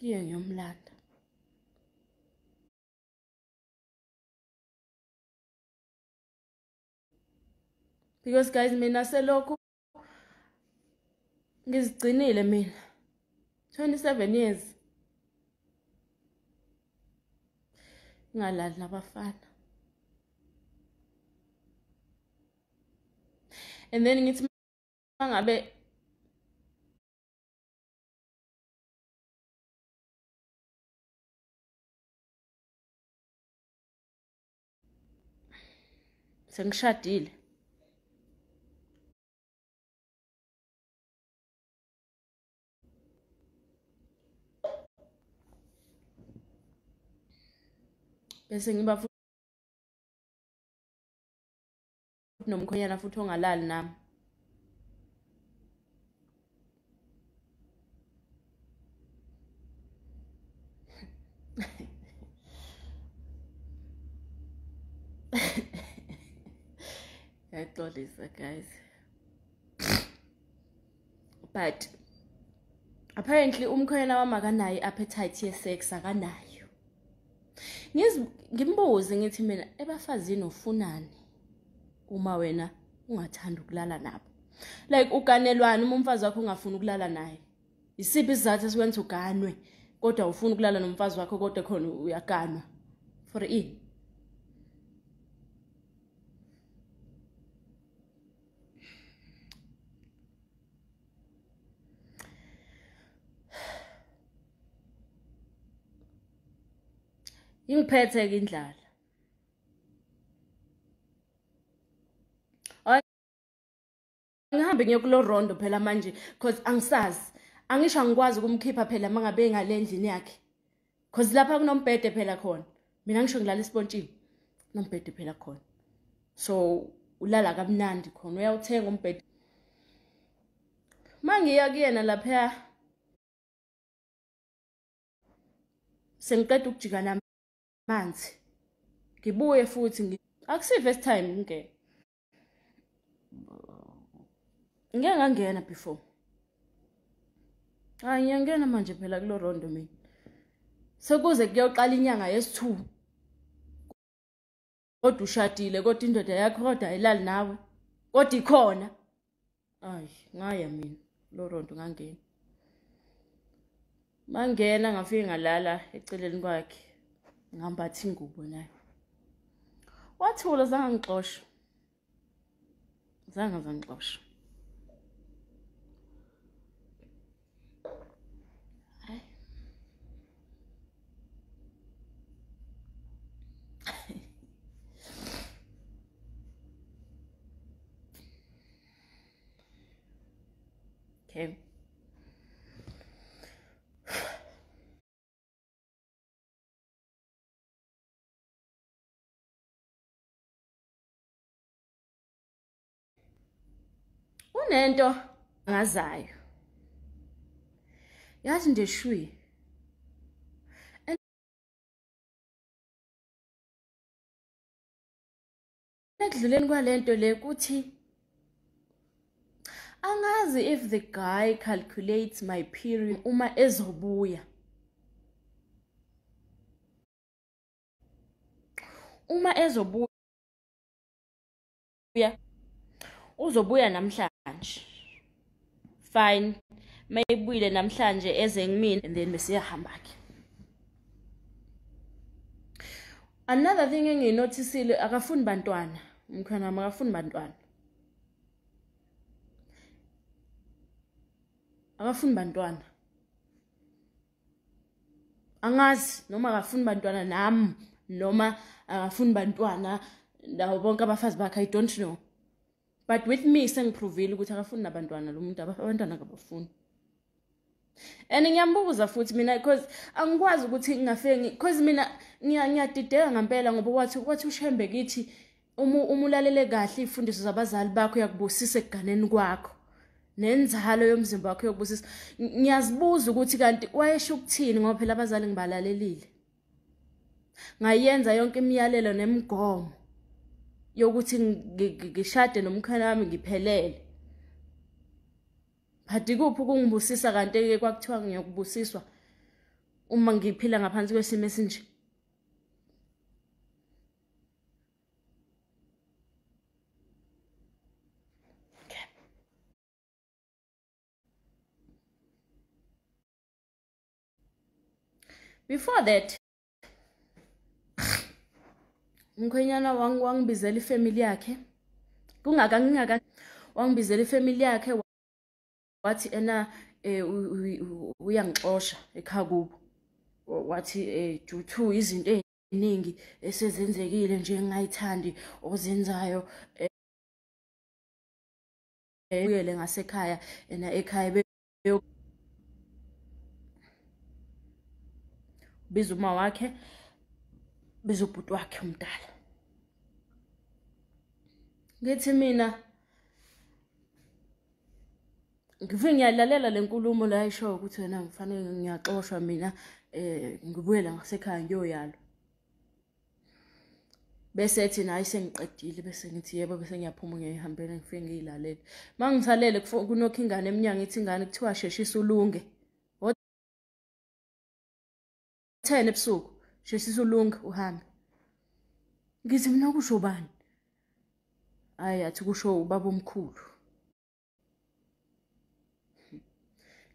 Ngiye ngiyomlanda. Because guys, mina selokhu ngizigcinile mina 27 years ngalali nabafana. And then ngithi mangabe sengishadile, bese ngiba futhi nomkhonyana futhi ongalali nami. Ngiyaqolisa guys. But apparently umkhonyana wami akanayo appetite ye-sex, akanayo. Ngimbuze ngithi mina ebafazini ufunani uma wena ungathanda ukulala nabo? Like uganelwani uma umfazi wakho ungafuni ukulala naye? Isiphi isizathu esikwenza uganwe kodwa ufuna ukulala nomfazi wakho kodwa khona uyaganwa? For ini? Ingiphethe ke indlala. Ngihambe ngiyokulo rondo phela manje because angisazi. Angisho ngikwazi ukumkhipha phela mangabe engale endlini yakhe. Because lapha kunombhede phela khona. Mina ngisho ngilala ispontshini. Kunombhede phela khona. So ulala kamnandi khona. Uyawuthenga umbhede. Mangiya kuyena lapha sengiqeda ukujika namanzi. Ngibuye futhi akusi first time ngeke. Ngeke ngangena before. Hayi ngiyangena manje phela kulo rondo mina. Sekuze kuyoqala inyanga yesi2. Kodwa ushadile kodwa indoda yakho kodwa ayilali nawe. Kodwa ikhona. Ay, ngaya mina lo rondo ngangena. Mangena ngafika ngalala eceleni kwakhe. Ngambatha ingubo naye. Wathula zange ngixoxe. Zangixoxa. Okay. Unento ngazayo. Yathi nje shwi. Ekudluleni kwalento le kuthi angazi if the guy calculates my period uma ezobuya. Uma ezobuya uzobuya namhlanje. Fine. Mayibuyile namhlanje eze ngimina and then bese yahamba ke. Another thing enginotisile akafuni bantwana. Umkhana akafuni bantwana. Akafuni bantwana. Angazi noma akafuni bantwana nami noma akafuni bantwana ndawo bonke abafazi bakhe, I don't know. But with me sengiprovile ukuthi akafuni nabantwana lo muntu abantwana akabafuni. And ngiyambuza futhi mina because angikwazi ukuthi ngingafeki because mina ngiyadideka ngempela ngoba wathi ushembe kithi umulalele kahle ifundiso zabazali bakho yakubusisa eganeni kwakho. Nenzalo yomzimba wakho yokubusisa. Ngiyazibuza ukuthi kanti wayesho ukuthini ngoba phela abazali ngibalalelile. Ngayenza yonke imiyalelo nemigomo yokuthi ngishade nomkhana wami ngiphelele. Phati kuphi ukungibusisa kanti ke kwakuthiwa ngiyokubusiswa. uma ngiphila ngaphansi kwesimo esinje. Before that, umkhwenyana wangibizela ifamily yakhe. Ngingaka wangibizela ifamily yakhe wathi ena uyangixosha ekhaya kubo. Wathi due to izinto eziningi esezenzekile nje engayithandi ozenzayo uyele ngasekhaya ena ekhaya biza uma wakhe biza ubhuti wakhe umdala. Ngithi mina ngifike ngiyalalela lenkulumo la ayisho ukuthi wena ngifanele ngiyaxoshwa mina ngibuyela ngasekhaya ngiyoyalo. Bese ethi nayi sengiqedile bese ngithi yebo bese ngiyaphuma ngiyihambela ngifike ngiyilalele. Mangisalele kunokho ingane eminyango ithi ingane kuthiwa sheshisa ulunge. 10 ebusuku sheshisa ulunge uhambe. Ngithi mina kusho bani? Hayi athi kusho ubaba omkhulu.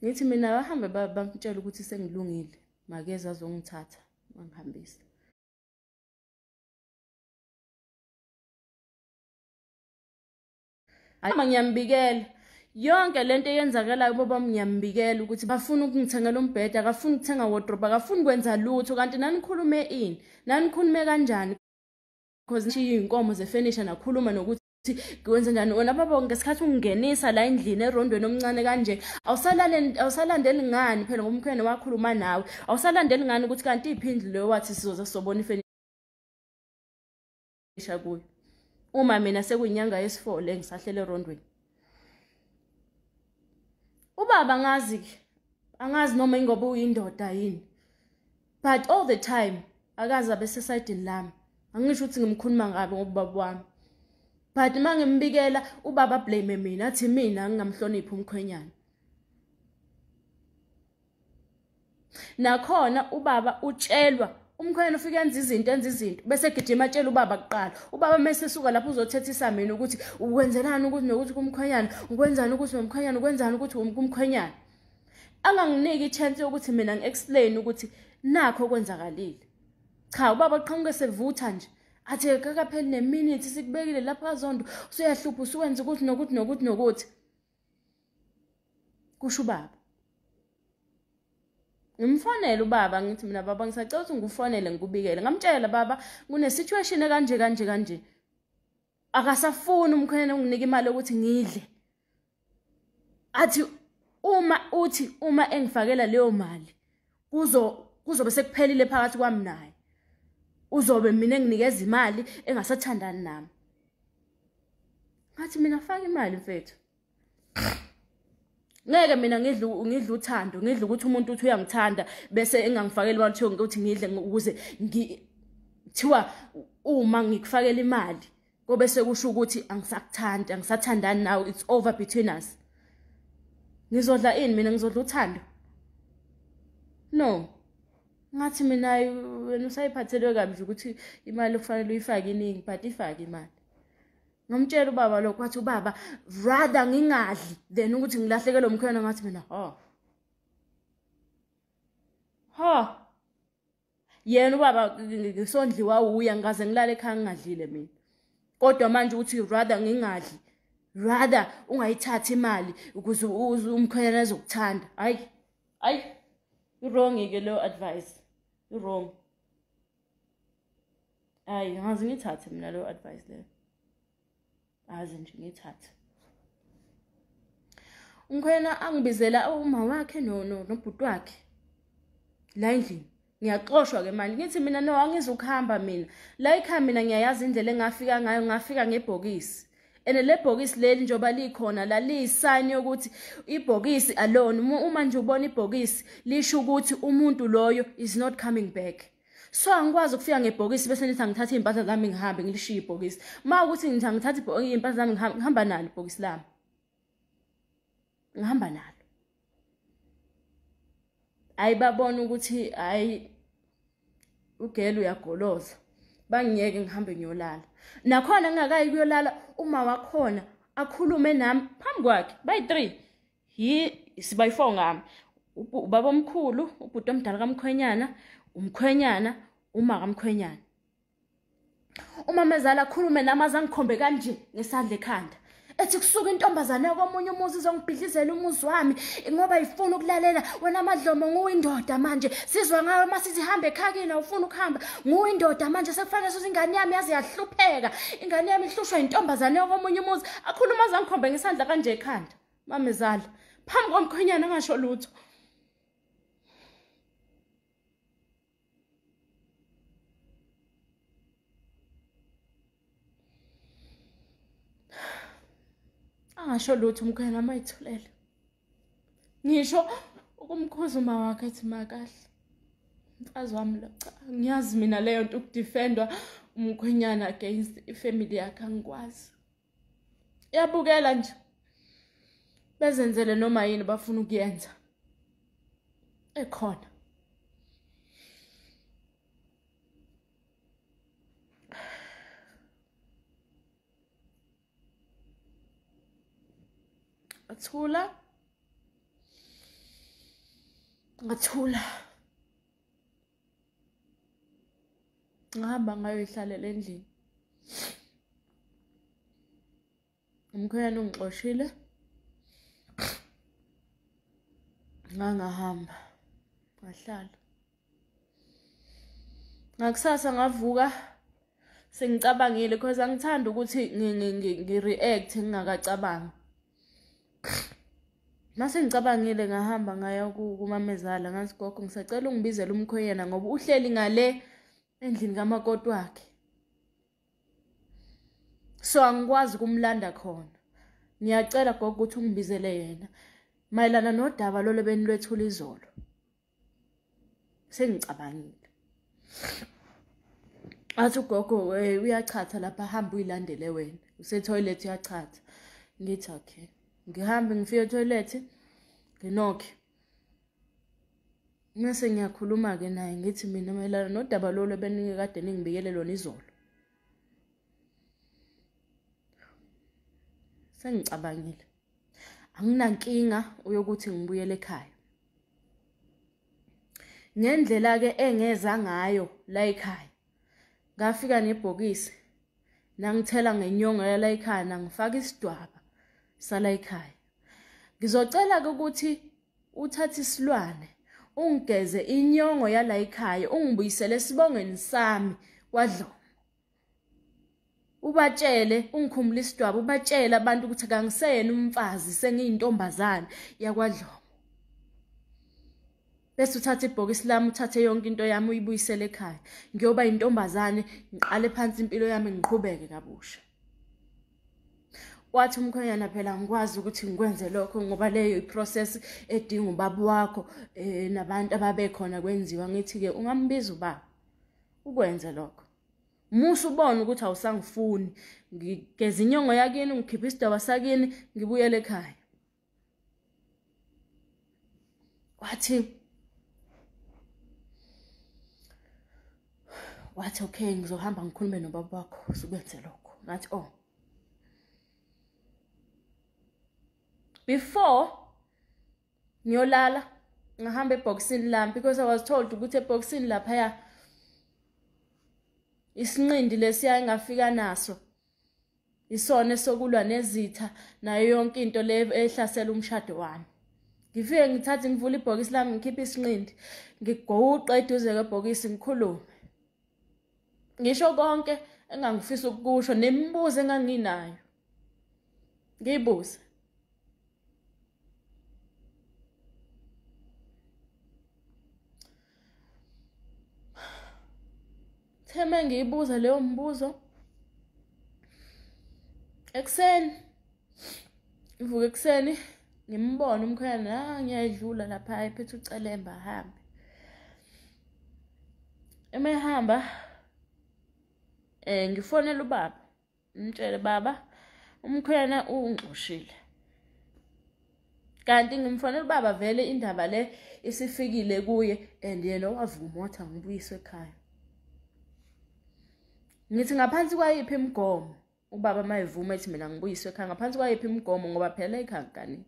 Ngithi mina bahambe bangitshela ukuthi sengilungile makeze azongithatha mangihambisa. Ayima ngiyambikela yonke lento eyenzakalayo baba ngiyambikela ukuthi bafuna ukungithengela umbhede akafuni ukuthenga wardrobe akafuni kwenza lutho kanti nanikhulume ini nanikhulume kanjani because nje inkomo zefurniture nakhuluma nokuthi kwenza njani wena baba ngesikhathi ungenisa la endlini erondweni omncane kanje awusalandeli ngani phela ngomkhwene wakhuluma nawe awusalandeli ngani ukuthi kanti iphindle leyo wathi sizoza sobona ifurniture kuyo uma mina sekuyinyanga yesi4 le ngisahlele erondweni. Ubaba angazi noma ingoba uyindoda yini but all the time akaza bese side lami angisho ukuthi ngimkhuluma ngabe ngobaba wami but mangimbikela ubaba blame mina athi mina ngingamhloniphi umkhwenyana. Nakhona ubaba utshelwa umkhwenyana ufike enza izinto bese gijima atshela ubaba kuqala. Ubaba mase suka lapho uzothethisa mina ukuthi ukwenzelani ukuthi nokuthi kumkhwenyana ukwenzani ukuthi nomkhwenyana ukwenzani ukuthi kumkhwenyana. Anganginiki ichance ukuthi mina ngiexplain ukuthi nakho kwenzakalile. Cha ubaba qhamuke sevutha nje athi kakapheli neminute sikubekile lapha azondo usuyahlupha usuwenza ukuthi nokuthi kusho ubaba. Ngimfonela ubaba ngithi mina baba ngisacela ukuthi ngufonele ngikubikele ngamtshela baba kune situation kanje akasafuni umkhwenyana unginike imali ukuthi ngidle athi uma engifakela leyo mali kuzobe sekuphelile phakathi kwami naye uzobe mina enginikeza imali engasathandani nami. Ngathi mina faka imali mfethu ngeke mina ngidla uthando ngidla ukuthi umuntu uthi uyangithanda bese engangifakela imali ukuthi ngidle ukuze thiwa uma ngikufakela imali kobe sekusho ukuthi angisakuthandi angisathandani nawe it's over between us. Ngizodla ini mina ngizodla uthando? No. Ngathi mina wena usayiphathelwe kabi nje ukuthi imali kufanele uyifake iningi but ifake imali. Ngomtshela ubaba lokho wathi ubaba rather ngingadli then ukuthi ngilahlekelwe umkhwena ngathi mina yena ubaba ngisondliwa uya ngaze ngilale ekhaya ngingadlile mina kodwa manje uthi rather ngingadli rather ungayithathi imali ukuze umkhwena ezokuthanda. Hayi wrong ke lo advice wrong. Hayi ngaze ngithathe mina lo advice le aze nje ngithathe. Umkhwena angibizela uma wakhe nobhuti wakhe la endlini ngiyaxoshwa ke manje ngithi mina no angizukuhamba mina la ekhaya mina ngiyayazi indlela engafika ngayo ngafika ngebhokisi ene le bhokisi leli njoba likhona la liyisign yokuthi ibhokisi alone uma nje ubona ibhokisi lisho ukuthi umuntu loyo is not coming back. So angikwazi ukufika ngebhokisi bese nithi ngithatha impahla zami ngihambe ngilishiye ibhokisi. Mawukuthi ngithi ngithatha impahla zami ngihamba nalo ibhokisi lami. Ngihamba nalo. ayibabona ukuthi hayi ugele uyagoloza bangiyeke ngihambe ngiyolala. Nakhona ngingakayi kuyolala uma wakhona akhulume nami phambi kwakhe bayi3 sibayi4 ngami. Ubaba omkhulu, ubhuti omdala kaMkhwenyana, umkhwenyana, uma kaMkhwenyana. Umamezala akhulume nami azangikhombe kanje ngesandla ekhanda. Ethi kusuka intombazane komunye umuzi izongibhidlizela umuzi wami ngoba ifuna ukulalela wena amadlomo nguyindoda manje sizwa ngayo masithi hambe ekhakini awufuna ukuhamba nguyindoda manje sekufanele ukuthi ingane yami yazi yahlupheka ingane yami ihlushwa intombazane komunye umuzi akhuluma azangikhombe ngesandla kanje ekhanda. Mamezala phambi koMkhwenyana ngasho lutho. Angasho lutho umkhwenyana mayithulele. Ngisho ukumkhuza uma wakhe ethi makahle. Mfazi wami lo cha ngiyazi mina leyo nto ukudefendwa umkhwenyana against ifamily yakhe angikwazi. Iyabukela nje. Bezenzele noma yini bafuna ukuyenza. Ekhona. Ngathula. Ngihamba ngayoyihlalela endlini. Umkhwenyana ungixoshile. Ngangahamba. Ngahlala. Ngakusasa ngavuka sengicabangile because angithanda ukuthi ngireact ngingakacabangi. Mase ngicabangile ngahamba ngaya kuMamezala ngathi gogo ngisacela ungibizele umkhwenyana ngoba uhleli ngale endlini kamakoti wakhe. So angikwazi kumlanda khona. Ngiyacela gogo ukuthi ungibizele yena mayelana nodaba lo lebeni lwethula izolo. Sengicabangile. Athi ugogo uyachatha lapha hamba uyilandele wena. Use-toilet uyachatha. Ngithi okay. Ngihambe ngifike e-toilet nginokhe. Mase ngiyakhuluma ke naye ngithi mina mayelana nodaba lo lebeni kade ningibikele lona izolo. Sengicabangile. Anginankinga uyokuthi ngibuyele ekhaya. Ngendlela ke engeza ngayo la ekhaya. Ngafika nebhokisi. Nangithela ngenyongo yala ekhaya nangifaka isidwaba sala ekhaya. Ngizocela ukuthi uthathe isilwane ungigeze inyongo yala ekhaya ungibuyisele sibongeni sami kwaDlomo. Ubatshele ungikhumbula isidwaba ubatshele abantu ukuthi kangiseyena umfazi sengiyintombazane yakwaDlomo. Bese uthatha ibhokisi lami uthathe yonke into yami uyibuyisele ekhaya. Ngiyoba intombazane ngiqale phansi impilo yami ngiqhubeke kabusha. Wathi umkhwenyana phela ngikwazi ukuthi ngikwenze lokho ngoba leyo iprocess edinga ubaba wakho nabantu ababekhona kwenziwa ngithi ke ungambiza ubaba ukwenze lokho. Musu ubona ukuthi awusangifuni ngigeza inyongo yakini ngikhipha isidaba sakini ngibuyele ekhaya. Wathi okay ngizohamba ngikhulume nobaba wakho ukwenze lokho. Ngathi oh. Before ngiyolala ngahamba eboxini lami because I was told ukuthi eboxini lapha isinqindi lesiya engafika naso isona sokulwa nezitha nayo yonke into le ehlasela umshado wami. Ngifike ngithathe ngivula ibhokisi lami ngikhipha isinqindi ngigoqa eduze kwebhokisi ngikhulume. Ngisho konke engangifisa ukusho nemibuzo enganginayo. Ngibuze. Theme ngiyibuza leyo mbuzo. Ekseni. Ngivuka ekseni ngimbona umkhwenyana ngiyadlula lapha ephethe ucelemba hambe. Emehamba ngifonela ubaba. Ngitshele baba umkhwenyana ungixoshile. kanti ngimfonela ubaba vele indaba le isifikile kuye and yena wavuma wathi angibuyiswe ekhaya. Ngithi ngaphansi kwayiphi imigomo ubaba mayevuma ethi mina ngibuyiswe ekhaya, ngaphansi kwayiphi imigomo ngoba phela ekhaya ngani.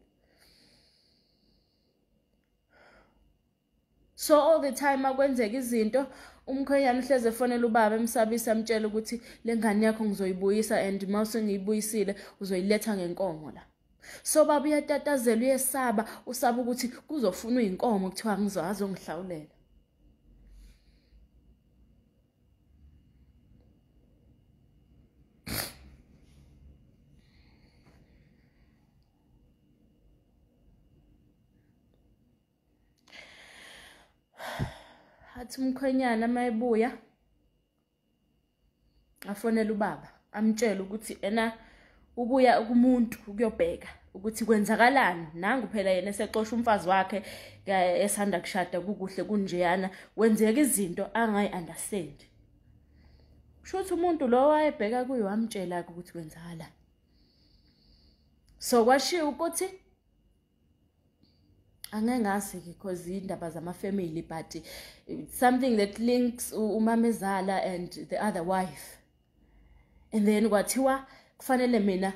So all the time akwenzeka izinto umkhwenyana uhleze efonela ubaba emsabisa amtshela ukuthi lengane yakho ngizoyibuyisa and mase ngiyibuyisile uzoyiletha ngenkomo la. So baba uyatatazela uyesaba, usaba ukuthi kuzofunwa inkomo kuthiwa ngizohazo ngihlawulela. Athi umkhwenyana mayebuya afonela ubaba amtshela ukuthi ena ubuya kumuntu ukuyobheka ukuthi kwenzakalani. Nangu phela yena esexosha umfazi wakhe esanda kushada kukuhle kunjeyana kwenzeka izinto angayi-understand. Kusho ukuthi umuntu lo wayebheka kuyo wamtshela ukuthi kwenzakalani. So kwashiwo ukuthi angengasi because indaba zama-family but something that links umamezala and the other wife. And then kwathiwa kufanele mina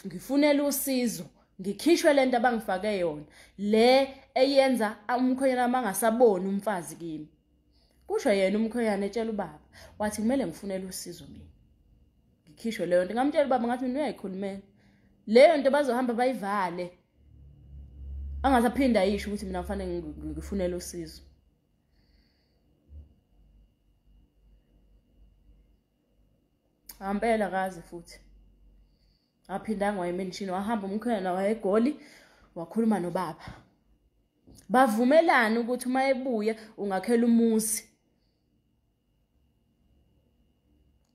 ngifunele usizo ngikhishwe lento abangifake yona le eyenza umkhwenyana mangasaboni umfazi kimi. Kusho yena umkhwenyana etshela ubaba wathi kumele ngifunele usizo mina ngikhishwe leyo nto. Ngamtshela ubaba ngathi mina uyayikhulumela leyo nto bazohamba bayivale angazaphinda yisho ukuthi mina kufanele ngifunele usizo. Ampela kazi futhi aphindanga wayemenshini wahamba umkhwenyana wayeGoli wakhuluma nobaba bavumelana ukuthi uma ebuya ungakhela umuzi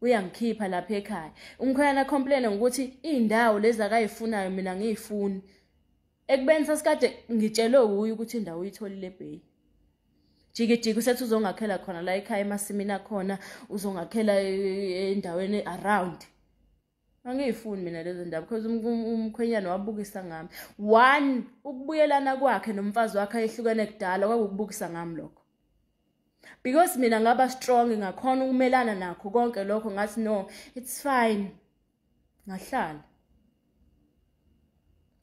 uyangikhipha lapha ekhaya. Umkhwenyana complain ngokuthi indawo lezi akayifunayo mina ngiyifuni ekubeni sasikade ngitshelwe uye ukuthi indawo uyitholile eBay. Jikijiki usethi uzongakhela khona la ekhaya emasimini akhona uzongakhela endaweni around. Angiyifuni mina lezo ndaba because umkhwenyana wabukisa ngami. One ukubuyelana kwakhe nomfazi wakhe ayehlukene kudala kwakubukisa ngami lokho. Because mina ngaba strong ngakhona ukumelana nakho konke lokho ngathi no it's fine ngahlala.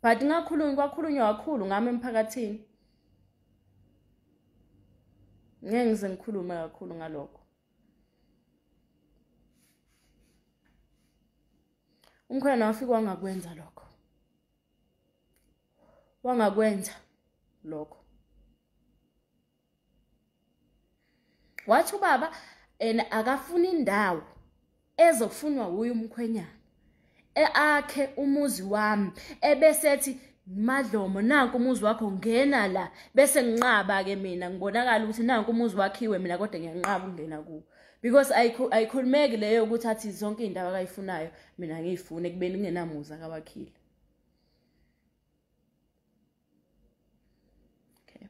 But kwakhulunywa kakhulu ngami emphakathini. Ngeke ngize ngikhulume kakhulu ngalokho. Umkhwenyana wafika wangakwenza lokho. Wangakwenza lokho. Wathi ubaba akafuna indawo ezofunwa uye umkhwenyana. Akhe umuzi wami ebesethi Madlomo nanku umuzi wakho ngena la bese nginqaba ke mina ngibonakala ukuthi nanku umuzi wakhiwe mina kodwa ngiyanqaba ungena kuwo because ayikhulumeki leyo ukuthi athi zonke indaba akayifunayo mina ngiyifune kubeni kungenamuzi akawakhile. Okay,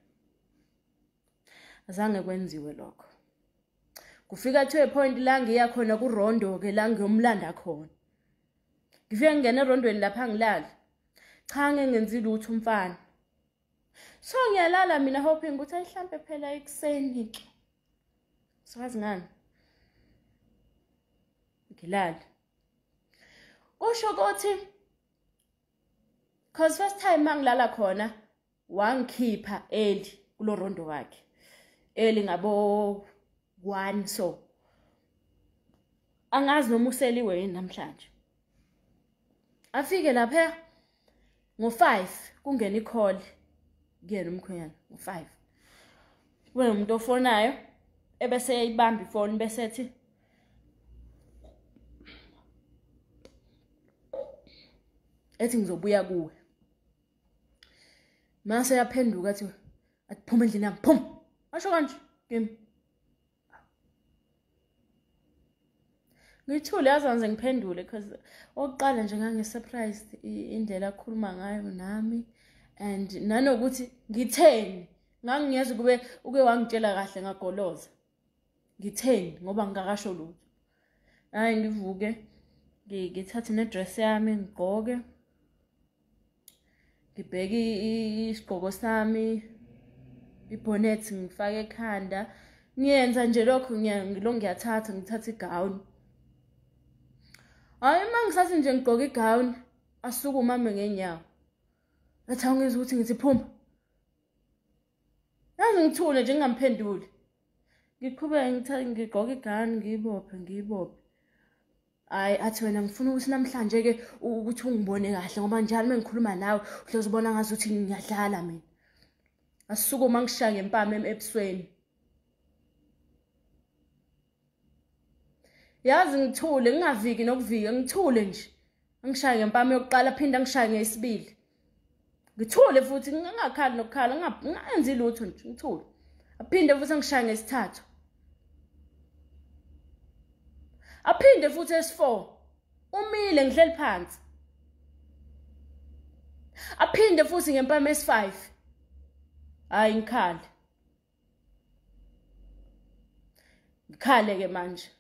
azange kwenziwe lokho. Kufika to a point la ngiya khona kuRondo ke la ngiyomlanda khona. Ngifike ngene erondweni lapha ngilala. Cha ngenzi lutho umfana. So ngiyalala mina hoping ukuthi ayihlambe phela ekseni ke. Sazi ngani? Ngilala. Usho ukuthi cause first time mangilala khona wangikhipha early kulo rondo wakhe. Early ngabo 1 so. Angazi noma useliwe yini namhlanje. Afike lapha ngo5 kungena icall kuyena umkhwenyana ngo5. Kube umuntu ofonayo ebese eyibamba ifoni bese ethi ngizobuya kuwe. Mase yaphenduka athi phuma endlini yami phuma. Asho kanje kimi. Ngithule yazanze ngiphendule because oqala nje ngangisurprised indlela akhuluma ngayo nami and nanokuthi ngitheni ngangiyeza kube uke wangitshela kahle ngagoloza. Ngitheni ngoba ngingakasho lutho. Hayi ngivuke ngithathe nedress yami ngigqoke ngibheke isigqoko sami, ibonnet ngifake ekhanda, ngiyenza nje lokho ngiyathatha ngithatha igown. Hayi mangisathi nje ngigqoka igown asuka umame ngenyawo. Athi awungizwa ukuthi ngithi phuma. Yazi ngithule nje ngingamphenduli. Ngiqhubeka ngigqoka igown ngiyibophe. Hayi athi wena ngifuna ukuthi namhlanje ke ukuthi ungibone kahle ngoba njalo mengikhuluma nawe uhlezi ubona ngazi ukuthi ngiyadlala mina. Asukuma ngishaya ngempama ebusweni. Yazi ngithule ngingaviki nokuvika ngithule nje. Ngishaya ngempama yokuqala phinda ngishaya ngesibili. Ngithule futhi ngingakhali nokukhala ngingenzi lutho nje ngithule. Aphinde futhi ngishaya ngesithathu. Aphinde futhi esi4 umile ngihleli phansi. Aphinde futhi ngempama esi5. Hayi ngikhale. Ngikhale ke manje.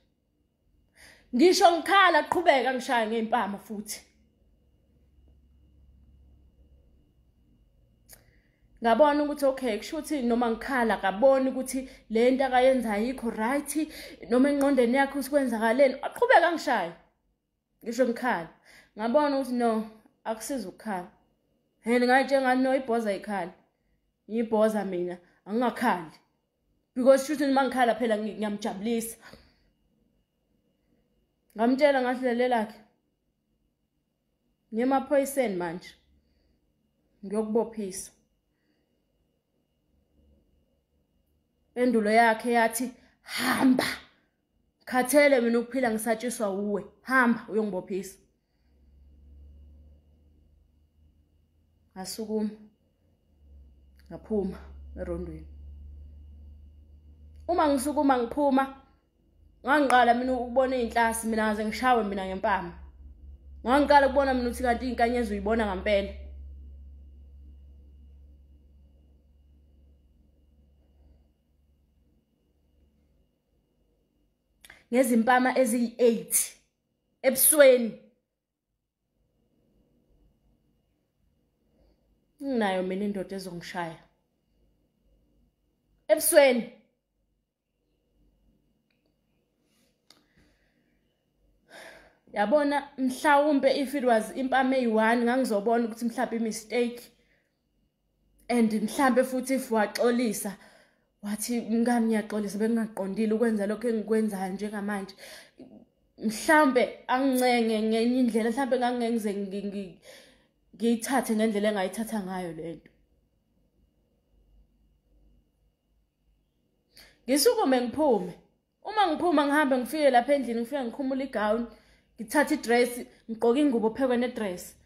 Ngisho ngikhala aqhubeka ngishaya ngempama futhi. Ngabona ukuthi okay kusho ukuthi noma ngikhala akaboni ukuthi le nto akayenza ayikho right noma engqondweni yakhe usikwenzakaleni aqhubeka ngishaya. Ngisho ngikhala. Ngabona ukuthi no akusiza ukukhala. Ngayitshela no ibhoza ayikhala. Ngiyibhoza mina angingakhali. Because shuthi uma ngikhala phela ngiyamjabulisa. Ngamtshela ngahlele lakhe. Ngiyemaphoyiseni manje. Ngiyokubophisa. Pendulo yakhe yathi hamba. Khathele mina ukuphila ngisatshiswa uwe. Hamba uyongibophisa. Ngasukuma. Ngaphuma erondweni. Uma ngisukuma ngiphuma ngangiqala mina ukubona izinhlasi mina ngaze ngishawe mina ngempama. Ngangiqala ukubona mina ukuthi kanti inkanyezi uyibona ngempela. Ngezimpama eziyi8 ebusweni. Nginayo mina indoda ezongishaya. Ebusweni. Yabona mhlawumbe if it was impama eyi1 ngangizobona ukuthi mhlawumbe imistake and mhlawumbe futhi if waxolisa wathi ngami ngiyaxolisa bengingaqondile ukwenza lokho engikwenzayo njengamanje mhlawumbe angincenge ngenye indlela mhlawumbe ngangengize ngiyithathe ngendlela engayithatha ngayo lento. Ngisukume ngiphume. Uma ngiphuma ngihambe ngifike lapha endlini ngifike ngikhumula igown. Ngithatha idress, ngigqoka ingubo phekwe nedress.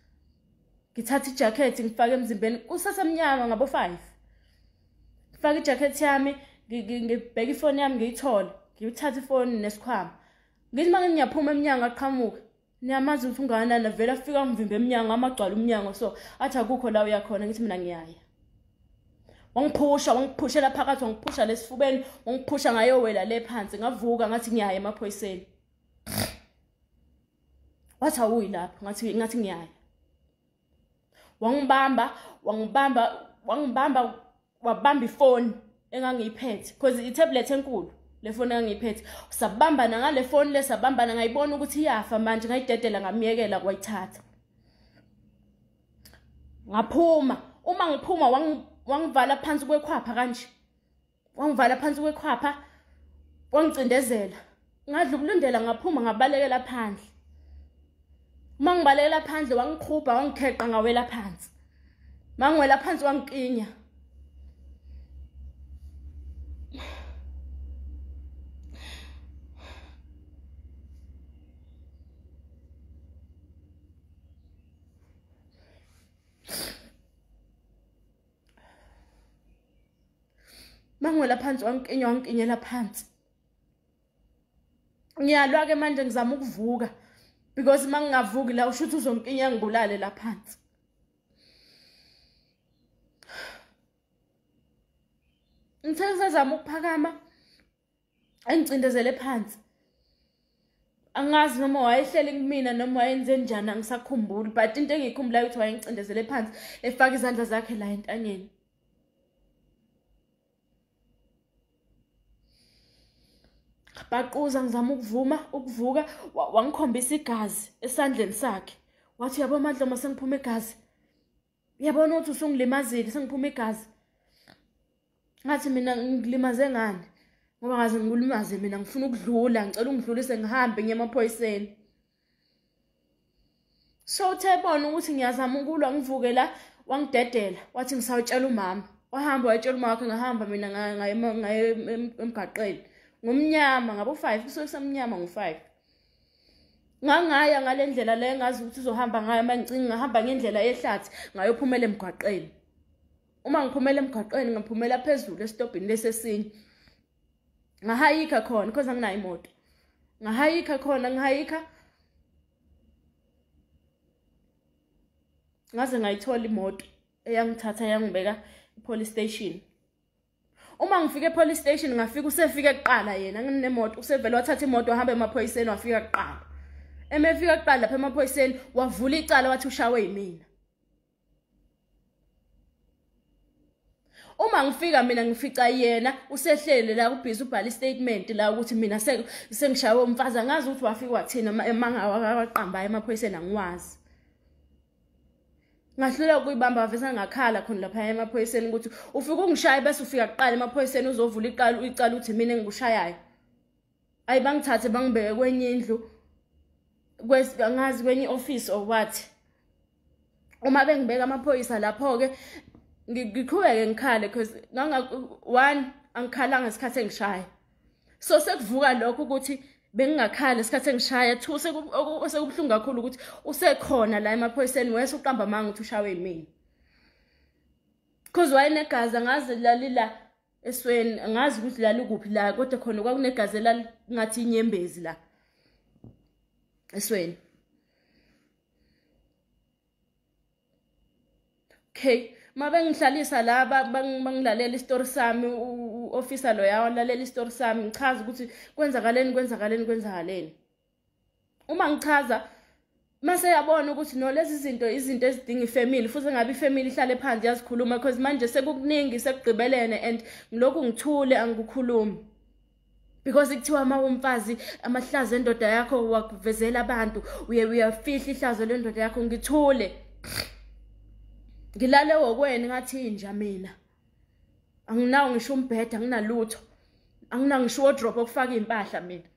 Ngithatha ijacket ngifake emzimbeni kusasemnyama ngabo 5. Ngifake ijacket yami, ngibheka ifoni yami ngiyithola. Ngiyithatha ifoni nesikhwama. Ngithi manje ngiyaphuma eminyango aqhamuka. Niyamazi ukuthi unganana vele afika ngivimbe eminyango amagcwala umnyango so athi akukho la uyakhona ngithi mina ngiyaya. Wangiphushela phakathi wangiphusha lesifubeni, wangiphusha ngayowela le phansi ngavuka ngathi ngiyaya emaphoyiseni. Wathi awuyi lapha ngathi ngiyaya. Wabamba ifoni engangiyiphethe because itablet enkulu le phone engangiyiphethe. Sabambana ngale phone lesabambana ngayibona ukuthi iyafa manje ngayidedela ngamiyekela kwayithatha. Ngaphuma, uma ngiphuma wangivala phansi kwekhwapha kanje. Wangivala phansi kwekhwapha wangicindezela. Ngadlubulundela ngaphuma ngabalekela phandle. Mangibalekela phandle wangiqhubha wangikheqa ngawela phansi. Mangiwela phansi wangiqinya. Mangiwela phansi wangiqinyela phansi. Ngiyalwa ke manje ngizama ukuvuka because mangingavuki la usho ukuthi uzongiqinya ngibulale la phansi. Ngithe sezama ukuphakama engicindezele phansi. Angazi noma wayehleli kumina noma wayenze njani angisakhumbuli, but into engiyikhumbulayo ukuthi wayengicindezele phansi efaka izandla zakhe la entanyeni. Baquza ngizama ukuvuka, wangikhombisa igazi esandleni sakhe. Wathi yabo Madlomo sengiphuma igazi. Yabona ukuthi usungilimazile sengiphuma igazi. Ngathi mina ngilimaze ngani? Ngoba ngaze ngikulimaze mina ngifuna ukudlula, ngicela ungidlulise ngihambe ngiye emaphoyiseni. So uthebona ukuthi ngiyazama ukulwa ngivuke la wangidedela, wathi ngisawutshela umama. Wahamba wayitshela umama wakhe ngahamba mina ngaye emgaqweni. Ngumnyama ngabo 5 kusuke semnyama ngo5. Ngangaya ngalendlela le ngazi ukuthi uzohamba ngayo mangicinga ngahamba ngendlela yehlathi ngayophumela emgaqweni. Uma ngiphumela emgaqweni ngaphumela phezulu estopini lesesinye. Ngahayika khona because anginayo imoto. Ngahayika khona ngaze ngayithola imoto eyangithatha yangibeka police station. Uma ngifike police station ngafika usefika kuqala yena nginemoto usevele wathatha imoto wahamba emaphoyiseni wafika kuqala. Emefika kuqala lapha emaphoyiseni wavula icala wathi ushawe yimina. Uma ngifika mina ngifica yena usehlele la ubhizi ubhala istatement la ukuthi mina sengishawe umfazi angazi ukuthi wafika wathina emangawaqamba emaphoyiseni angiwazi. Ngahlula ukuyibamba wavesa ngakhala khona lapha emaphoyiseni ukuthi ufika ungishaya bese ufika kuqala emaphoyiseni uzovula icala uthi mina engushayayo. Ayibangithathe bangibeke kwenye indlu angazi kwenye office or what. Uma bengibeka amaphoyisa lapho ke ngiqhubeke ngikhale because one angikhalanga isikhathi engishaya. So sekuvuka lokho ukuthi bengingakhala isikhathi engishaya. Two sekubhlungu kakhulu ukuthi usekhona la emaphoyiseni wese uqamba manga ukuthi ushawe yimina. Because wayenegazi angazi lalila esweni angazi ukuthi lali kuphi la kodwa khona kwakunegazi ngathi inyembezi la esweni. Okay, mabengihlalisa la bangilalela istory sami officer lo yawalalela istory sami ngichaza ukuthi kwenzakaleni. Uma ngichaza mase yabona ukuthi no lezi izinto ezidinga ifamily futhi ngabe ifamily ihlale phansi yazikhuluma because manje sekukuningi sekugqibelene and ngilokhu ngithule angikukhulumi. Because kuthiwa umfazi amahlazo endoda yakho wakuvezela abantu uyafihla ihlazo lendoda yakho ngithule. Ngilale wokwena ngathi inja mina. Anginawo ngisho umbhede anginalutho. Anginawo ngisho wardrobe okufaka impahla mina.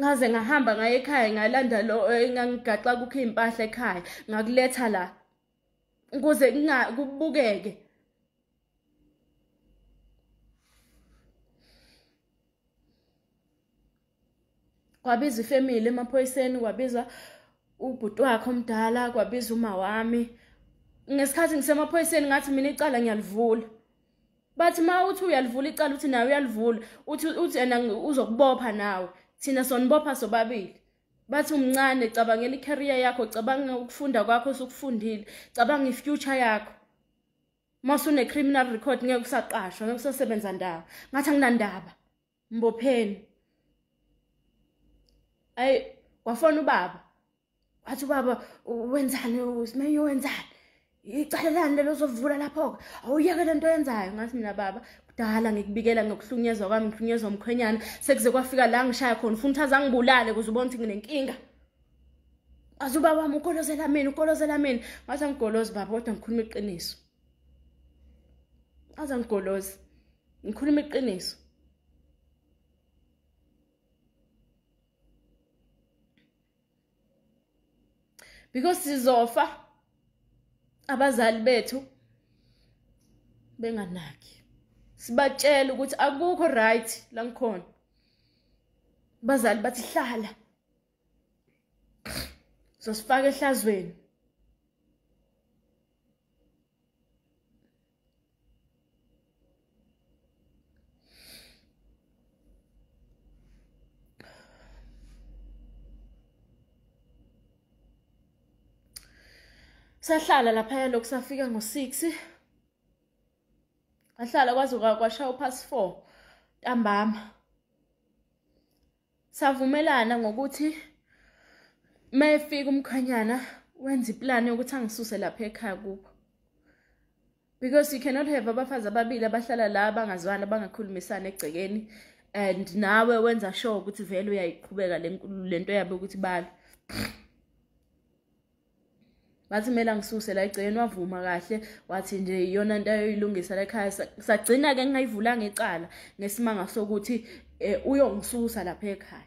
Ngaze ngahamba ngaye ekhaya ngalanda lo engangigaxa kukho impahla ekhaya ngakuletha la. Ukuze kubukeke. Kwabiza ifamily emaphoyiseni kwabiza ubhuti wakhe omdala kwabiza uma wami. Ngesikhathi ngisemaphoyiseni ngathi mina icala ngiyalivula. Bathi uthi uyalivula icala uthi nawe uyalivula uthi ena uzokubopha nawe. Thina sonibopha sobabili. Bathi umncane cabangela icareer yakho cabanga ukufunda kwakho osukufundile cabanga ifuture yakho. Masune criminal record ngeke usaqashwa ngeke usebenza ndawo. Ngathi anginandaba. Mbopheni. Ay wafona ubaba. Wathi ubaba wenzani usimeyo wenzani? Icala lani lozovula lapho. Awuyeke lento yenzayo ngathi mina baba kudala ngikubikela ngokuhlunyezwa kwami ngihlunyezwa umkhwenyana sekuze kwafika la ngishaya khona ufuna ukuthi azangibulale ukuze ubone ukuthi nginenkinga. Azubaba wami ukolozela mina ngathi angigolozi baba kodwa ngikhuluma iqiniso. Azangigolozi ngikhuluma iqiniso. Because sizofa abazali bethu benganaki. Sibatshela ukuthi akukho right la ngikhona. Bazali bathi hlala. Sosifaka ehlazweni. Sahlala lapha lokusafika ngo6. Ahlala kwaze kwashaya past 4 ntambama. savumelana ngokuthi mayefika umkhanyana wenza iplan yokuthi angisuse lapha ekhaya kubo. Because you cannot have abafazi ababili abahlala la bangazwana bangakhulumisana egcekeni and nawe wenza sure ukuthi vele uyayiqhubeka lento yabo ukuthi bala. Wathi mela ngisuse la egcekeni wavuma kahle wathi nje iyona into ayoyilungisa la ekhaya. Sagcina ke ngingayivulanga icala ngesimanga sokuthi uyongisusa lapha ekhaya.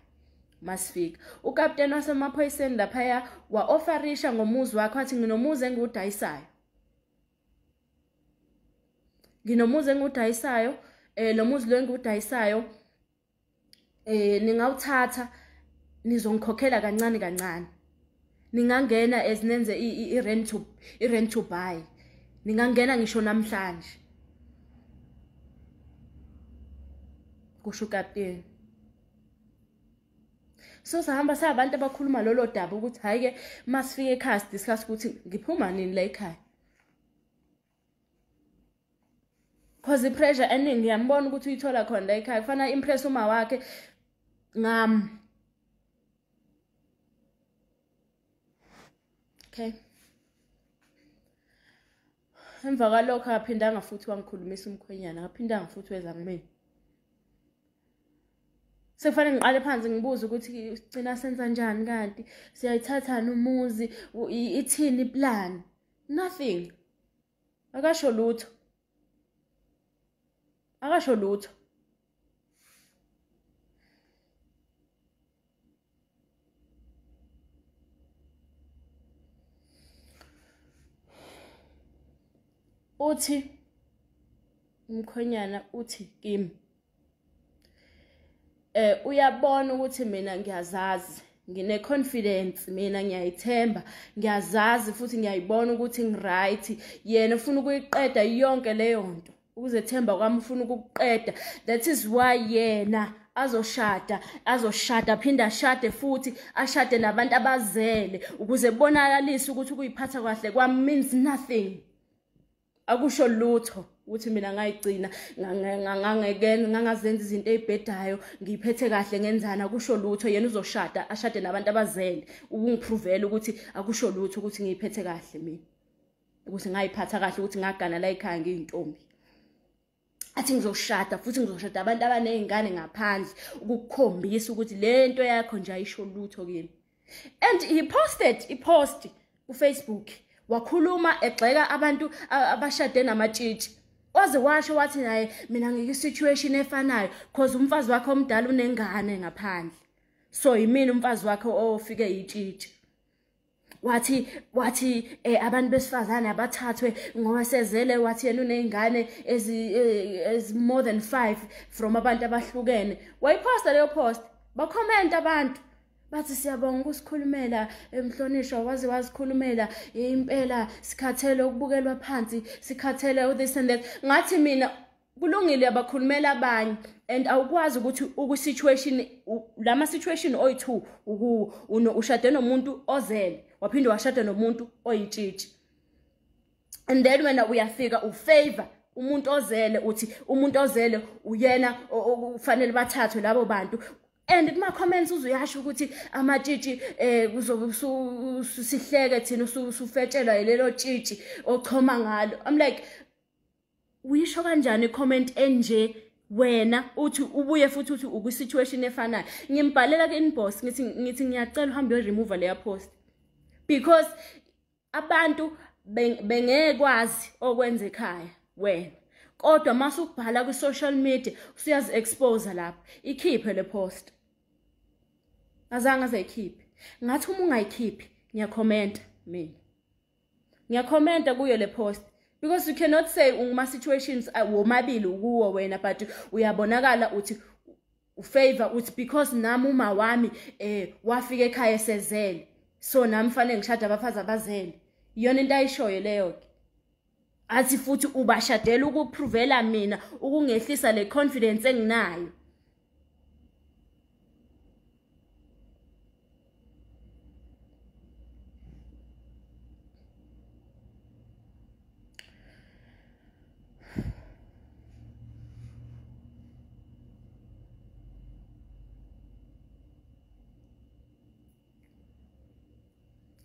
Masifika ukapteni wasemaphoyiseni lapha wa-offerisha ngomuzi wakhe wathi nginomuzi engiwudayisayo. Nginomuzi engiwudayisayo lo muzi lo engiwudayisayo ningawuthatha nizongikhokhela kancane kancane. Ningangena ezinenze i-rent to buy. Ningangena ngisho namhlanje. Kusho ukapteni. So sahamba sabantu abakhuluma lolo daba ukuthi hayi ke masifike ekhaya discuss ukuthi ngiphuma nini la ekhaya. Cause the pressure eningi ngiyambona ukuthi uyithola khona la ekhaya kufana impress uma wakhe ngam. Okay. Emva kwalokho akaphindanga futhi wangikhulumisa umkhwenyana, akaphindanga futhi weza ngimina. Sekufanele ngiqale phansi ngibuze ukuthi ugcina senza kanjani kanti siyayithathana umuzi ithini iplan. Nothing. Akasho lutho. Akasho lutho. Uthi umkhonyana uthi kimi uyabona ukuthi mina ngiyazazi, ngine confidence, mina ngiyayithemba, ngiyazazi futhi ngiyayibona ukuthi ngiright. Yena ufuna ukuyiqeda yonke leyo nto. Ukuzethemba kwami ufuna ukuqeda. That is why yena azoshada phinda ashade futhi ashade nabantu abazele ukuze bonakalise ukuthi ukuyiphatha kahle kwami means nothing. Akusho lutho ukuthi mina ngayigcina ngangazenza izinto ezibhedayo ngiyiphethe kahle ngenzana. Akusho lutho. Yena uzoshada ashade nabantu abazele ukungiprovela ukuthi akusho lutho ukuthi ngiyiphethe kahle mina, ukuthi ngayiphatha kahle, ukuthi ngagana la ekhaya ngiyintombi. Athi ngizoshada futhi ngizoshada abantu abanezingane ngaphandle ukukhombisa ukuthi lento yakho nje ayisho lutho kimi. And he posted ipost ku Facebook wakhuluma egxeka abantu abashade namatshitshi. Waze washo wathi naye mina ngike situation efanayo because umfazi wakhe omdala unengane ngaphandle. So yimina umfazi wakhe ofike yitshitshi. Wathi abantu besifazane abathathwe ngoba sezele, wathi yena unezingane ezi more than 5 from abantu abahlukene. Wayiposta leyo post, ba comment abantu bathi siyabonga ukusikhulumela emhlonishwa, wazikhulumela impela sikhathele ukubukelwa phansi, sikhathele this and that. Ngathi mina kulungile abakhulumela abanye and awukwazi ukuthi uku-situation lama situation oyi2 ushade nomuntu ozele waphinde washada nomuntu oyitshitshi. And then wena uyafika ufavor umuntu ozele, uthi umuntu ozele uyena ufanele bathathwe labo bantu. And kuma comments uzuyasho ukuthi amatshitshi kuzobe sihleke thina usufetshelwa yilelo tshitshi ochoma ngalo. I'm like, uyisho kanjani comment enje wena uthi ubuye futhi uthi uku situation efanayo? Ngimbhalela ke inbox ngithi ngiyacela uhambe uyo remove leya post because abantu bengekwazi okwenza ekhaya wena, kodwa mase ubhala ku social media usiyazi expose lapha. Ikhiphe le post. Azange azayikhiphe. Ngathi uma ungayikhiphi ngiyakhomenta mina. Ngiyakhomenta kuyo le post because you cannot say uma situations womabili ukuwo wena but uyabonakala uthi ufavor uthi because nami uma wami wafika ekhaya esezele so nami fanele ngishada abafazi abazele. Iyona into ayishoyo leyo ke. Athi futhi ubashadela ukuprovela mina ukungehlisa le confidence enginayo.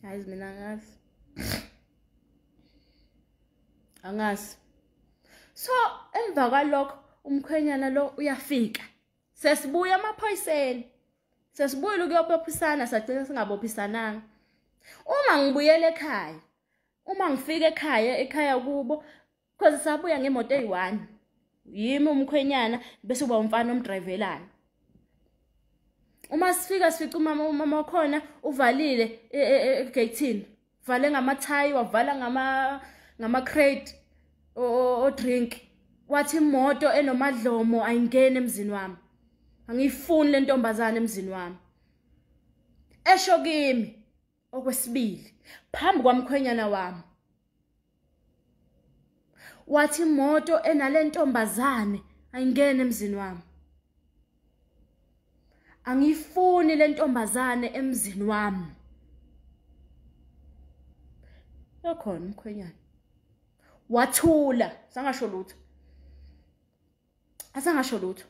Hayi mina angazi. So emva kwalokho umkhwenyana lo uyafika. Sesibuya amaphoyiseni. Sesibuyile ukuyobophisana sagcina singabophisananga. Uma ngibuyele ekhaya, uma ngifika ekhaya kubo, because sabuya ngemoto eyi1. Yimi umkhwenyana bese uba umfana omdrivelayo. Uma sifika umama wakhona uvalile egate. Vale ngamathayi, wavala ngama crate o drink. Wathi imoto enomadlomo ayingene emzini wami. Angiyifuni le ntombazana emzini wami. Esho kimi okwesibili phambi kwamkhwenyana wami. Wathi imoto enale ntombazane ayingene emzini wami. Angiyifuni le ntombazane emzini wami. Yokhona umkhwenyana. Wathula, sangasho lutho. Asangasho lutho.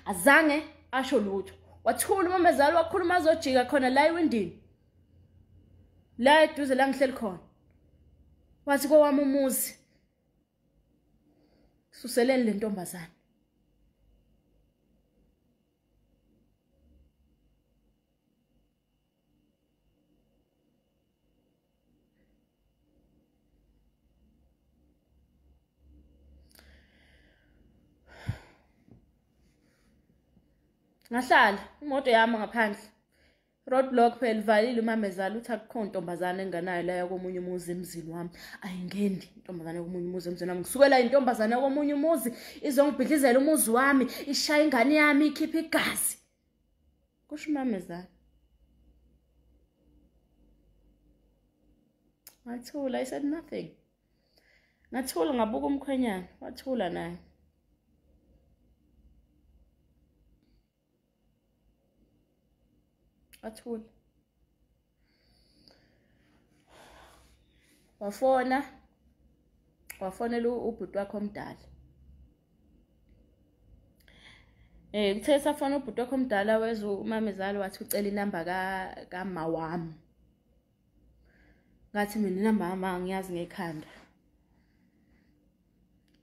Azange asho lutho. Wathula umamezala wakhuluma azojika khona la ewindini. La eduze la ngihleli khona. Wathi kowami umuzi. Suseleni le ntombazane. Ngahlala imoto yami ngaphandle. Roadblock phela valile umamezala uthi akukho ntombazane enganayo la yakomunye umuzi emzini wami. Ayingeni intombazane yakomunye umuzi emzini wami. Ngisukela intombazane yakomunye umuzi izongibhidlizela umuzi wami, ishaya ingane yami, ikhipha igazi. Kusho umamezala. Ngathula, I said nothing. Ngathula ngabuka umkhwenyana, wathula naye. Wathula. Wafonela ubhuti wakhe omdala. Kuthe safona ubhuti wakhe omdala wezwe umamezala wathi ucela inamba kama wami. Ngathi mina inamba yami angiyazi ngekhanda.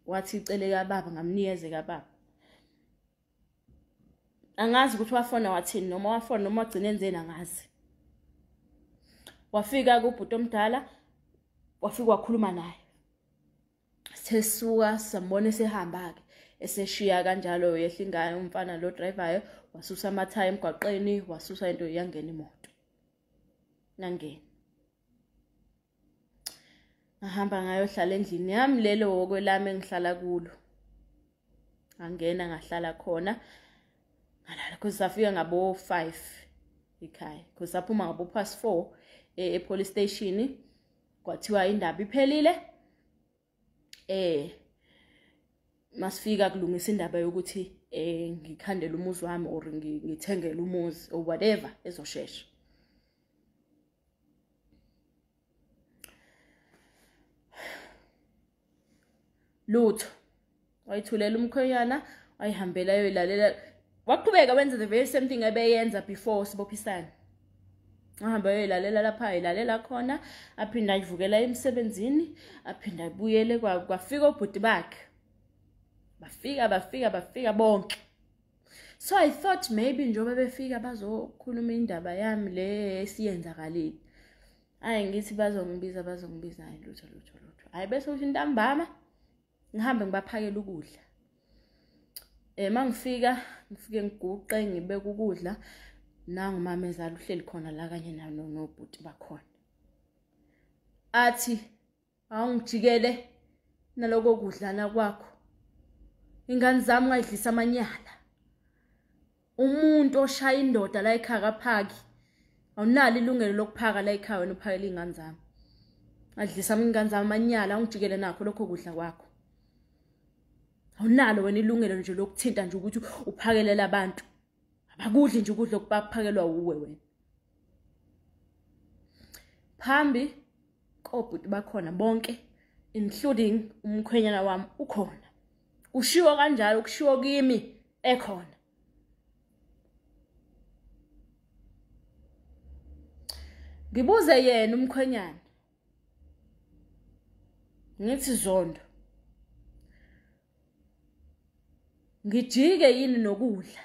Wathi icele kababa ngamnikeze kababa. Angazi ukuthi wafona wathini noma wafona noma wagcina enzeni angazi. Wafika kubhuti omdala, wafika wakhuluma naye. Sisuka sambone sehamba ke, eseshiya kanjalo yehla ingane umfana lo driver wasusa amathayi emgwaqeni, wasusa into yangena imoto. Nangena. Ngahamba ngayohlala endlini yami lelo okwelami engihlala kulo. Ngangena ngahlala khona. Ngalala because safika ngabo 5 ekhaya. Because saphuma ngabo past 4 police station. Kwathiwa indaba iphelile. Masifika kulungisa indaba yokuthi ngikhandele umuzi wami or ngithengele umuzi or whatever ezoshesha. Lutho wayithulela umkhwenyana wayihambela yoyilalela. Waqhubeka wenza the very same thing abeyenza before sibophisana. Ahamba yoyilalela lapha ilalela khona, aphinda ayivukela emsebenzini, aphinda abuyele kwafika ubhuti bakhe. Bafika bonke. So I thought maybe njoba befika bazokhuluma indaba yami le esiyenzakalile. Ngithi bazongibiza hayi lutho. Hayi bese uthi ntambama ngihambe ngibaphakela ukudla. Mangifike ngiguqe ngibeke ukudla nangu umamezala uhleli khona la kanye nobhuti bakhona. Athi awungijikele naloko kudlana kwakho. Ingane zami ngayidlisa amanyala. Umuntu oshaya indoda la ekhaya kaphaki. Awunalo ilungelo lokuphaka la ekhaya wena uphakela ingane zami. Adlisa ingane zami amanyala awungijikele nakho lokho kudla kwakho. Awunalo wena ilungelo nje lokuthinta nje ukuthi uphakelele abantu. Abakudli nje ukudla okuphakelwa uwe wena. Phambi kobhuti bakhona bonke including umkhwenyana wami ukhona. Ushiwo kanjalo kushiwo kimi ekhona. Ngibuze yena umkhwenyana. Ngithi Zondo. Ngijike yini nokudla?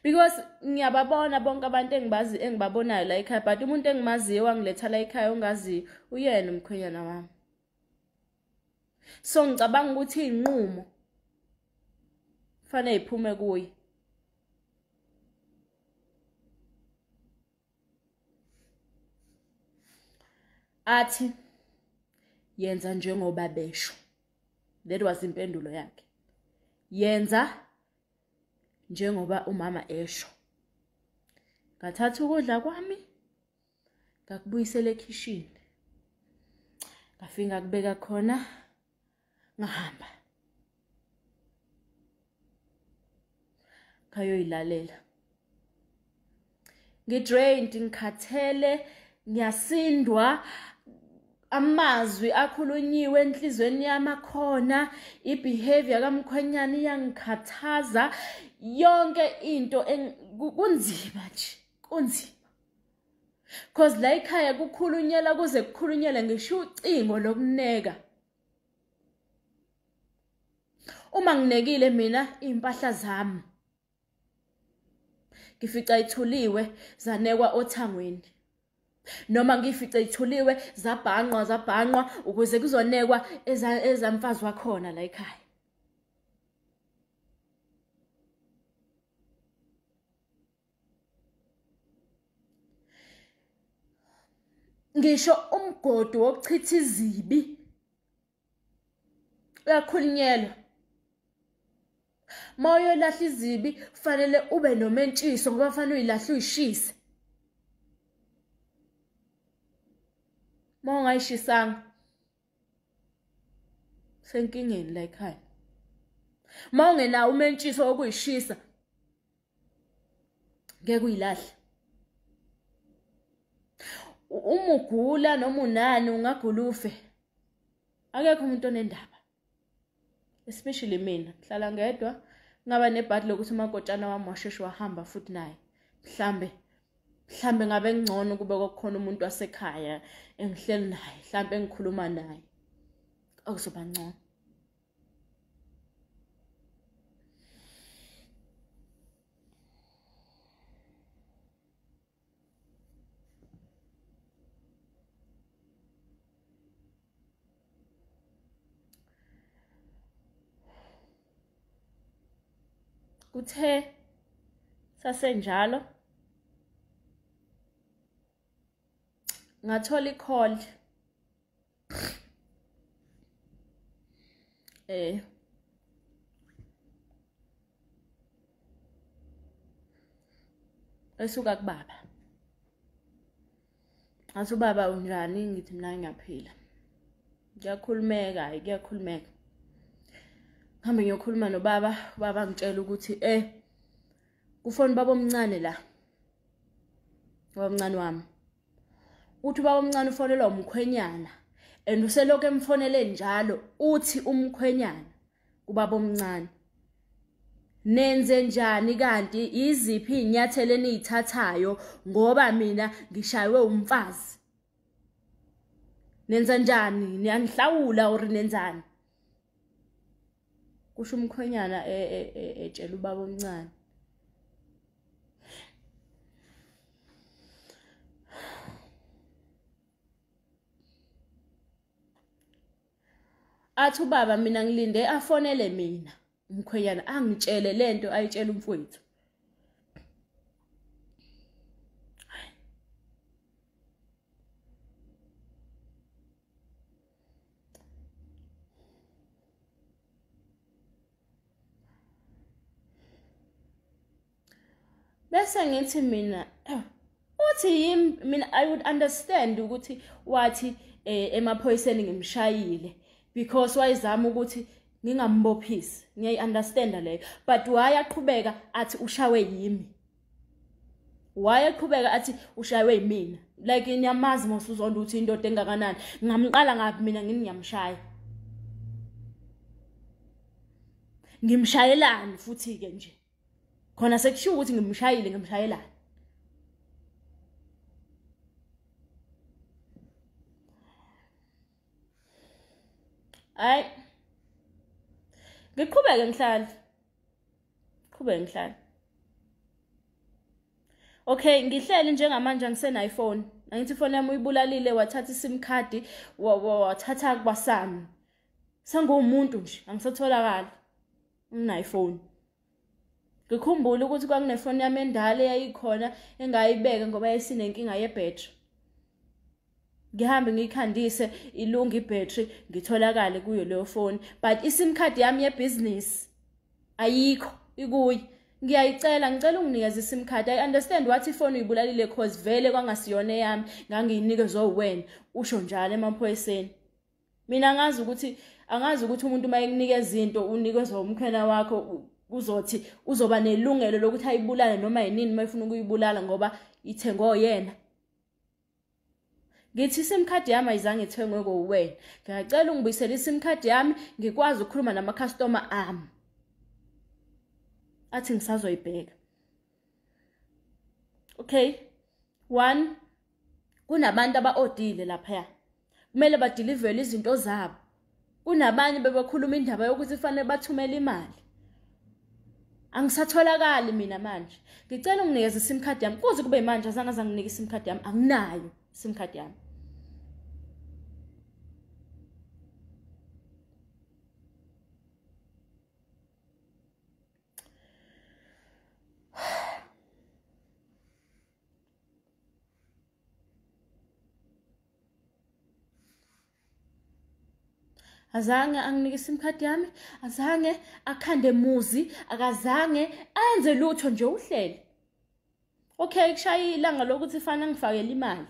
Because ngiyababona bonke abantu engibabonayo la ekhaya, but umuntu engimaziyo wangiletha la ekhaya ongaziyo uyena umkhwenyana wami. So ngicabanga ukuthi inqumo fanele iphume kuye. Athi yenza njengoba besho. That was impendulo yakhe. Yenza njengoba umama esho. Ngathatha ukudla kwami ngakubuyisela ekitchen. Ngafika kubeka khona ngahamba. Kayoyilalela. Ngidrained, ngikhathele, ngiyasindwa, amazwi akhulunyiwe enhlizweni yami akhona, ibehavior kamkhwenyana iyangikhathaza, yonke into kunzima nje, kunzima. Cause la ekhaya kukhulunyela kuze kukhulunyele ngisho ucingo lokuneka. Uma nginekile mina impahla zami ngifica ithuliwe zanekwa othangweni. Noma ngifica ithuliwe zabhanqwa ukuze kuzonekwa ezamfazi wakhona la ekhaya. Ngisho umgodi wokuchitha izibi uyakhulunyelwa. Moyo lahla izibi kufanele ube nomentshiso ngoba kufanele uyilahle uyishise. Mawungayishisanga senkingeni la ekhaya. Mawungenawo umentshiso wokuyishisa ngeke uyilahle. Uma ugula noma unani ungagula ufe. Akekho umuntu onendaba. Especially mina ngihlala ngedwa ngaba nebhadi lokuthi umakotshana wami washeshe wahamba futhi naye. Mhlambe ngabe ngcono kube kokukhona umuntu wasekhaya engihleli naye, mhlambe engikhuluma naye. Akuzoba ngcono. Kuthe sasenjalo ngathola i-call esuka kubaba. Athi ubaba unjani? Ngithi mina ngiyaphila. Kuyakhulumeka. Ngihambe ngiyokhuluma nobaba, ubaba ngitshela ukuthi kufoni baba omncane la. Baba omncane wami. Uthi baba omncane ufonelwa umkhwenyana and uselokho emfonele njalo uthi umkhwenyana kubaba omncane. Nenze njani kanti iziphi inyathelo enizithathayo ngoba mina ngishaywe umfazi? Nenza njani? Niyangihlawula or nenzani? Kusho umkhwenyana etshela ubaba omncane. Athi ubaba mina ngilinde afonele mina. Umkhwenyana angitshele lento ayitshela umfowethu. Bese ngithi mina uthi mina I would understand ukuthi wathi emaphoyiseni ngimshayile because wayizama ukuthi ngingambophisi. Ngiyayiunderstanda leyo, but why aqhubeka athi ushawe yimi? Why aqhubeka athi ushaywe yimina? Like inyamazi mosuzonda ukuthi indoda engakanani. Ngamqala ngapi mina ngiyamshaya? Ngimshayelani futhi ke nje? Khona sekushiwo ukuthi ngimshayelani. Hayi. Ngiqhubeke ngihlale. Qhubeke ngihlale. Okay, ngihleli njengamanje ngisena iPhone. Angithi ifone yami uyibulalile wathatha iSIM card wathatha kwasami. Sengumuntu nje, angisatholakala. Ngina iPhone. Ngikhumbula ukuthi kwakunefone yami endala eyayikhona engayibeka ngoba yayisinenkinga ye-battery. Ngihambe ngikhandise ilunga i-battery ngitholakale kuyo leyo phone, but iSIM card yami ye-business ayikho ikuyi. Ngicela unginikeze iSIM card. I understand what ifone uyibulalile cause vele kwangasiyona yami ngangiyinikezwe uwena usho njalo emaphoyiseni. Mina angazi ukuthi umuntu mayekunikeza into unikezwe umkhwena wakho uzothi uzoba nelungelo lokuthi ayibulale noma yinini mayefuna ukuyibulala ngoba ithengwe oyena. Ngithi iSIM card yami ayizange ithengwe ngowena. Ngiyacela ungibuyisele iSIM card yami ngikwazi ukukhuluma nama customer ami. Athi ngisazoyibheka. Okay. 1, kunabantu abaodile lapha. Kumele badeliver izinto zabo. Kunabanye bebekhuluma indaba yokuthi fanele bathumele imali. Angisatholakali mina manje. Ngicela unginikeze iSIM card yami. Kuze kube manje azange nginike iSIM card yami. Anginayo iSIM card yami. Azange anginike iSIM card yami, azange akhande muzi, akazange enze lutho nje uhlele. Okay, kushaya ilanga lokuthi fanele ngifakele imali.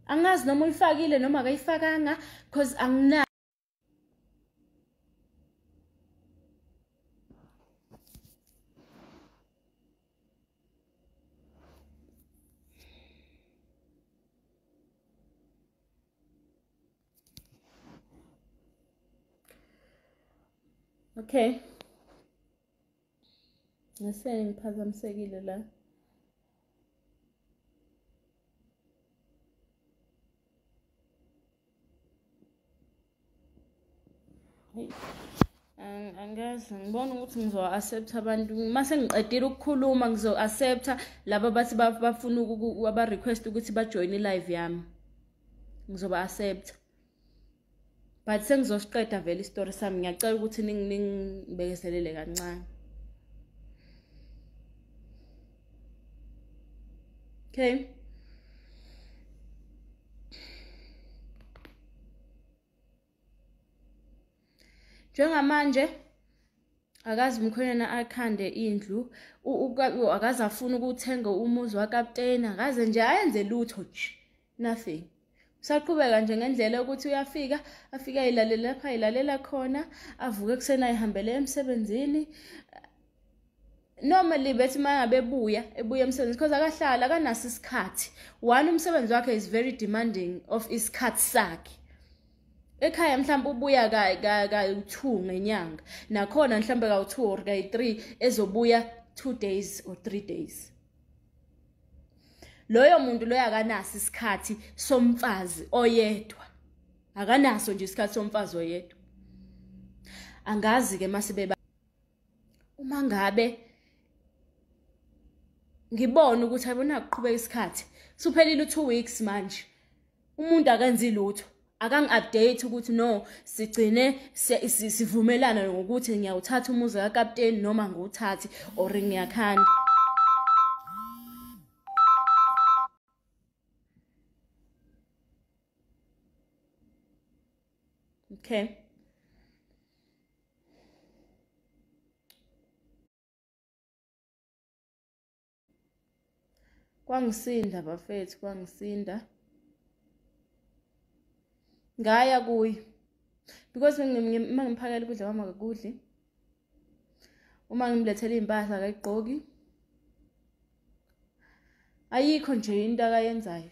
Angazi noma uyifakile noma akayifakanga because angina. Okay. Ngisele ngiphazamisekile la. Angazi ngibona ukuthi ngizo-accept abantu mase ngiqedile ukukhuluma ngizo-accepta laba bathi bafuna aba-request ukuthi bajoin i-live yami. Ngizoba-accepta. But sengizosiqeda vele istory sami. Ngiyacela ukuthi ningibekezelele kancane. Okay. Njengamanje akazi umkhwenyana akhande indlu akaze afuna ukuthenga umuzi wakapteni akaze nje ayenze lutho nje nothing. Usaqhubeka nje ngendlela ukuthi uyafika afika ilalela lapha ilalela khona avuke kusena ayihambele emsebenzini. Normally bethi mangabe ebuya emsebenzini because akahlala akanaso isikhathi. One umsebenzi wakhe is very demanding of isikhathi sakhe. Ekhaya mhlawumbe ubuya ka-2 ngenyanga. Nakhona mhlawumbe ka-2 or ka-3 ezobuya 2 days or 3 days. Loyo muntu loyo akanaso isikhathi somfazi oyedwa. Akanaso nje isikhathi somfazi oyedwa. Angazi ke mase uma ngabe ngibona ukuthi ayibona ukuqhubeka isikhathi. Suphelile 2 weeks manje. Umuntu akenzi lutho. Akangi-update ukuthi no sigcine sivumelana ngokuthi ngiyawuthatha umuzi kakapteni noma ngiwuthathe or ngiyakhanda. Okay. Kwangisinda bafethu kwangisinda. Ngaya kuyi because uma ngiphakela ukudla kwami akakudli. Uma ngimlethela impahla akayigqoki. Ayikho nje into akayenzayo.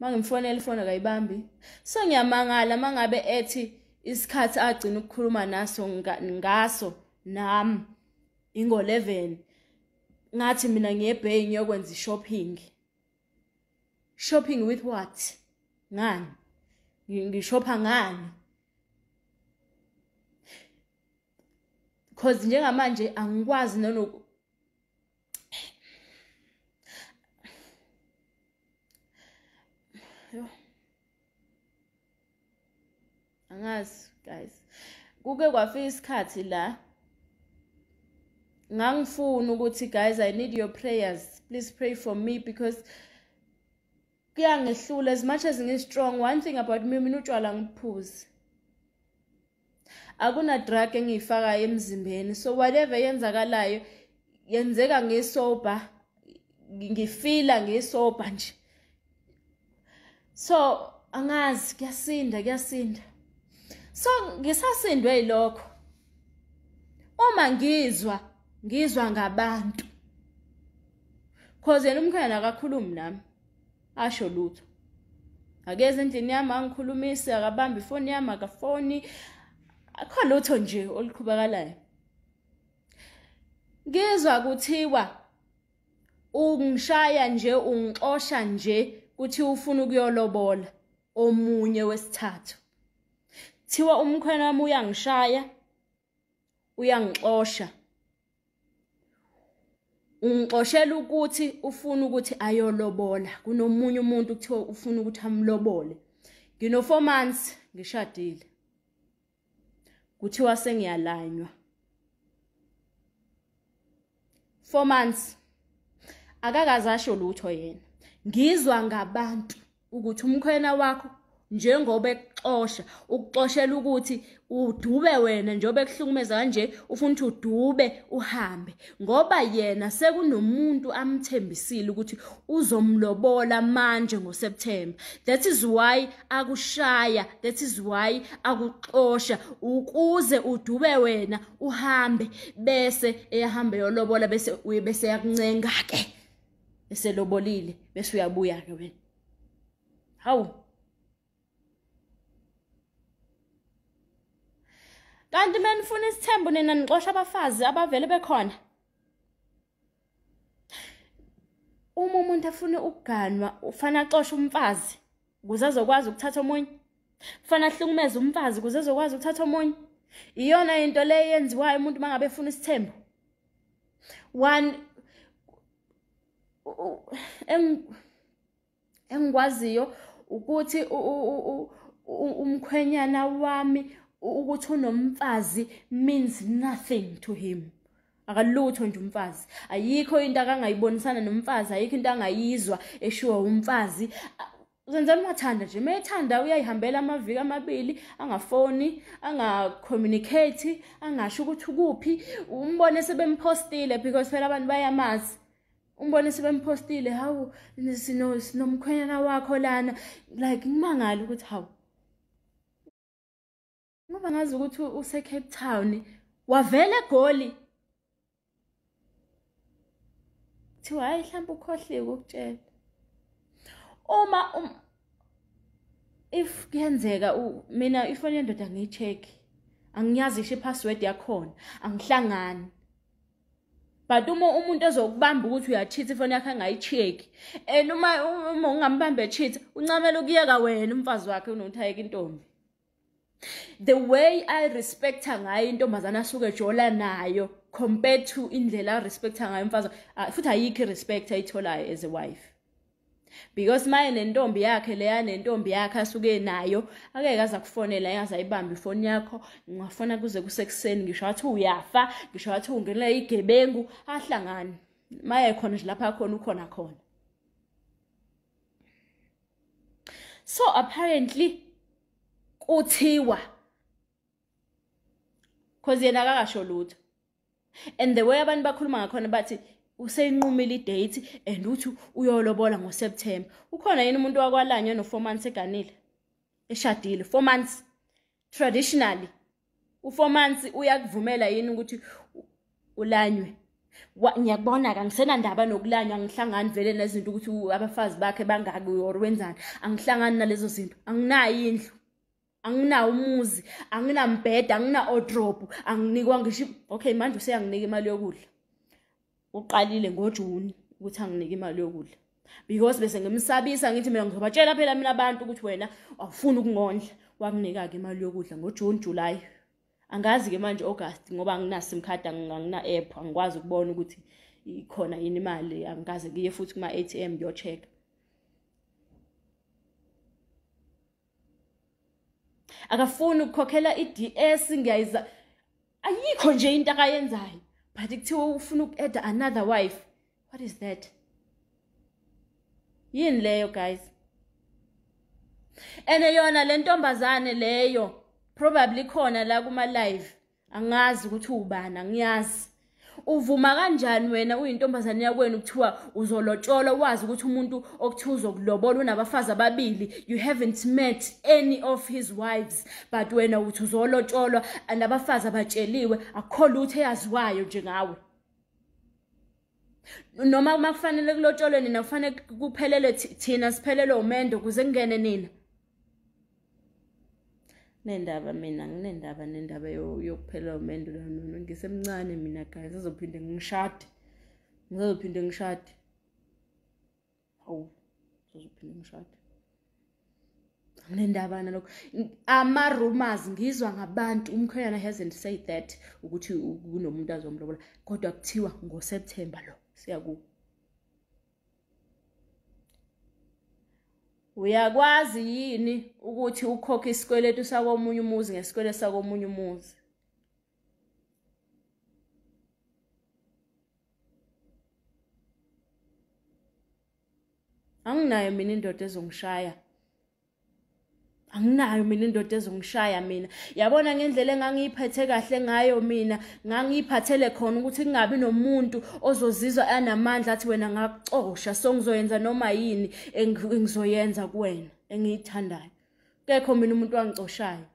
Mangimfonela ifoni akayibambi. So ngiyamangala mangabe ethi isikhathi agcina ukukhuluma naso ngaso nami ingo-11 ngathi mina ngiyeBay ngiyokwenza shopping. Shopping with what? Ngani? ngishopha ngani, because njengamanje angikwazi nanoku angazi guys. Kuke kwafika isikhathi la ngangifuna ukuthi guys, I need your prayers, please pray for me, because kuyangehlula as much as ngi-strong. One thing about me, mina utshwala ngiphuzi, akuna drug engiyifakayo emzimbeni, so whatever yenzakalayo yenzeka ngisoba, ngifila ngisoba nje. So angazi, kuyasinda. So ngisasindwe yilokho, uma ngizwa ngabantu, cause yena umkhaya akakhulumi nami, asho lutho, akeze endlini yami angikhulumise, akabambi ifoni yami, akafoni, akho lutho nje oluqhubekalayo. Ngizwa kuthiwa ungishaya nje, ungixosha nje, kuthi ufuna ukuyolobola omunye wesithathu. Thiwa umkhwena wami uyangishaya, uyangixosha, ungixoshela ukuthi ufuna ukuthi ayolobola kunomunye umuntu, kuthiwa ufuna ukuthi amlobole. Ngino 4 months ngishadile, kuthiwa sengiyalanywa. 4 months akakazasho lutho yena. Ngizwa ngabantu ukuthi umkhwena wakho njengoba ekuxosha, ukuxoshela ukuthi udube wena, njengoba ekuhlukumeza kanje ufuna ukuthi udube uhambe, ngoba yena sekunomuntu amthembisile ukuthi uzomlobola manje ngoSeptember. That is why akushaya, that is why akuxosha, ukuze udube wena uhambe, bese eyahambe yolobola, bese yakuncenga ke, bese lobolile, bese uyabuya ke wena. Hawu, kanti menifuna isithembu nina nixosha abafazi abavele bekhona. Uma umuntu afuna ukuganwa, ufana axosha umfazi ukuze azokwazi ukuthatha omunye, ufana ahlukumeze umfazi ukuze azokwazi ukuthatha omunye. Iyona into le yenziwayo umuntu mangabe efuna isithembu. One engikwaziyo ukuthi umkhwenyana wami ukuthi unomfazi means nothing to him. Akalutho nje umfazi, ayikho into akangayibonisana nomfazi, ayikho into angayizwa eshiwa umfazi. Uzenzela umathanda nje, mayethanda uyayihambela amaviki amabili, angafoni, angacommunicate, angasho ukuthi ukuphi. Umbone sebempostile because phela abantu bayamazi. Umbone sebempostile, hawu sinomkhwenyana wakho lana, like ngimangala ukuthi hawu, ngoba ngazi ukuthi use Cape Town, wavele eGoli. Thiwa hayi mhlawumbe ukhohliwe ukutshela. Uma if kuyenzeka mina ifoni yendoda ngiyicheck, angiyazi ishe password yakhona, angihlangani. But uma umuntu ezokubamba ukuthi uyacheat ifoni yakhe angayicheck, and uma ungambambe cheat, uncamela ukuyeka wena umfazi wakhe unothayeka intombi. The way I respect ngayo intombazana asuke ejola nayo compared to indlela respect ngayo umfazi, futhi ayikho respect ayitholayo as a wife. Because maye nentombi yakhe leya nentombi yakhe asuke nayo, akeke aza kufonela, engaze ayibambe ifoni yakho, ngafona kuze kusekuseni, ngisho wathi uyafa, ngisho wathi ungenela igebengu, ahlangani. Maye khona nje lapha khona ukhona. So apparently kuthiwa, cause yena akakasho lutho, and the way abantu bakhuluma ngakhona bathi useyinqumile idate and uthi uyolobola ngoSeptember. Ukhona yini umuntu wakwalanya no 4 months eganile eshadile? 4 months traditionally u4 months uyakuvumela yini ukuthi ulanywe? Ngiyakubona ka ngisena ndaba nokulanywa, angihlangani vele nezinto ukuthi abafazi bakhe bangaki or wenzani, angihlangani nalezo zinto. Anginayo indlu, anginawo umuzi, anginambheda, angina wardrobe, anginikwa ngisho. Okay, manje useyanginika imali yokudla. Uqalile ngoJuni ukuthi anginike imali yokudla. because bese ngimsabisa ngithi mina ngizobatshela phela mina abantu ukuthi wena awufuni ukungondla wakunika ke imali yokudla ngoJune July angazi ke manje August ngoba angina sim card angina app angikwazi ukubona ukuthi ikhona yini imali angikaze ngiye futhi kuma ATM ngiyocheck akafuni ukukhokhela iDS ngiyayiza ayikho nje into akayenzayo but kuthiwa ufuna uku-add another wife what is that yini leyo guys ene yona le ntombazane leyo probably khona la kuma live angazi ukuthi ubani angiyazi uvuma kanjani wena uyintombazane yakwenu ukuthiwa uzolotshola wazi ukuthi umuntu okuthiwa uzokulobola unabafazi ababili you haven't met any of his wives but wena uthi uzolotsholwa nabafazi abatsheliwe akukho lutho eyaziwayo nje ngawe noma makufanele kulotsholwe nina kufanele kuphelele thina siphelele umendo kuze kungene nina nendaba mina nginendaba yokuphela umendo lana ngisemncane mina guys ngizophinde ngishade hawu ngizophinde ngishade nginendaba nalokho ama rumors ngizwa ngabantu umkhonyana hasn't said that ukuthi kunomuntu azomlobola kodwa kuthiwa ngoSeptember lo siyaku uyakwazi yini ukuthi ukhokhe isikweletu sakomunye umuzi ngesikweletu sakomunye umuzi anginayo mina indoda ezongishaya mina yabona ngendlela engangiyiphethe kahle ngayo mina ngangiyiphathele khona ukuthi kungabi nomuntu ozozizwa anamandla athi wena ngakuxosha so ngizoyenza noma yini engizoyenza kuwena engiyithandayo akekho mina umuntu wangixoshayo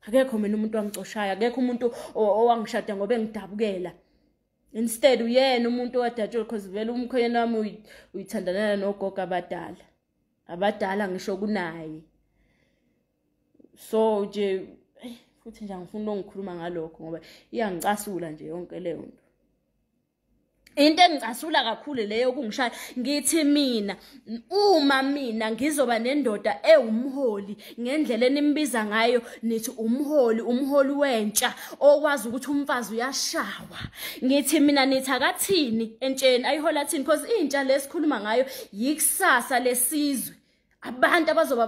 akekho umuntu owangishada ngoba engidabukela instead uyena umuntu owadatshwe because vele umkhonyana wami uyithandanana nogogo abadala ngisho kunaye so nje futhi nje angifuni ukukhuluma ngalokho ngoba iyangicasula nje yonke leyo nto into engicasula kakhulu leyo kungishaya ngithi mina uma mina ngizoba nendoda ewumholi ngendlela enimbiza ngayo nithi umholi wentsha okwazi ukuthi umfazi uyashawa ngithi mina nithi akathini entsheni ayihola thini because intsha lesikhuluma ngayo yikusasa lesizwe abantu abazoba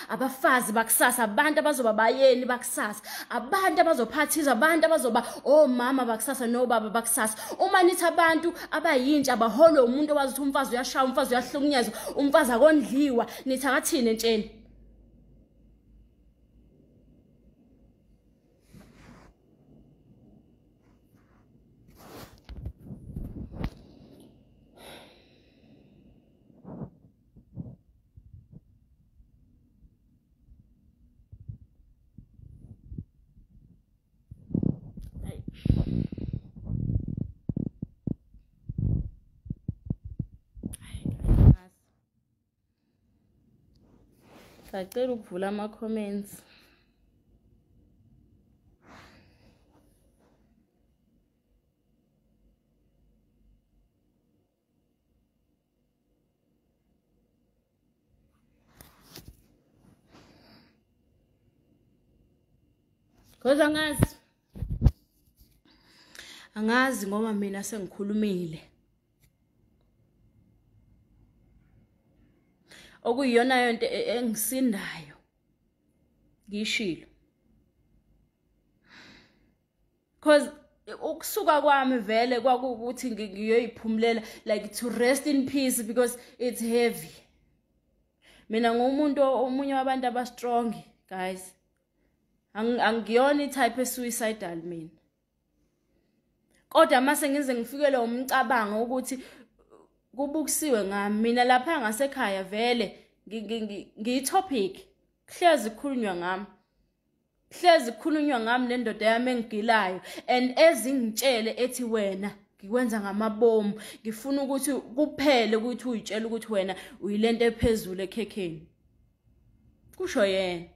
abafazi bakusasa abantu abazoba bayeni bakusasa abantu abazophathiza abantu abazoba omama bakusasa nobaba bakusasa uma nithi abantu abayintsha abaholo umuntu owazi ukuthi umfazi uyashaya umfazi uyahlukunyezwa umfazi akondliwa nithi akathini entsheni sacela ukuvula ama comments because angazi ngoba mina sengikhulumile okuyiyona yonto engisindayo ngishilo because ukusuka kwami vele kwakukuthi ngiyoyiphumulela like to rest in peace because it's heavy mina ngumuntu omunye wabantu abastrong guys angiyona itype suicidal mina kodwa mase ngize ngifikele umcabango ukuthi kubukusiwe ngami mina lapha ngasekhaya vele ngiyitopic hlezi kukhulunywa ngami nendoda yami engigilayo and ezingitshele ethi wena ngikwenza ngamabomu ngifuna ukuthi kuphele ukuthi uyitshela ukuthi wena uyilento ephezulu ekhekheni kusho yena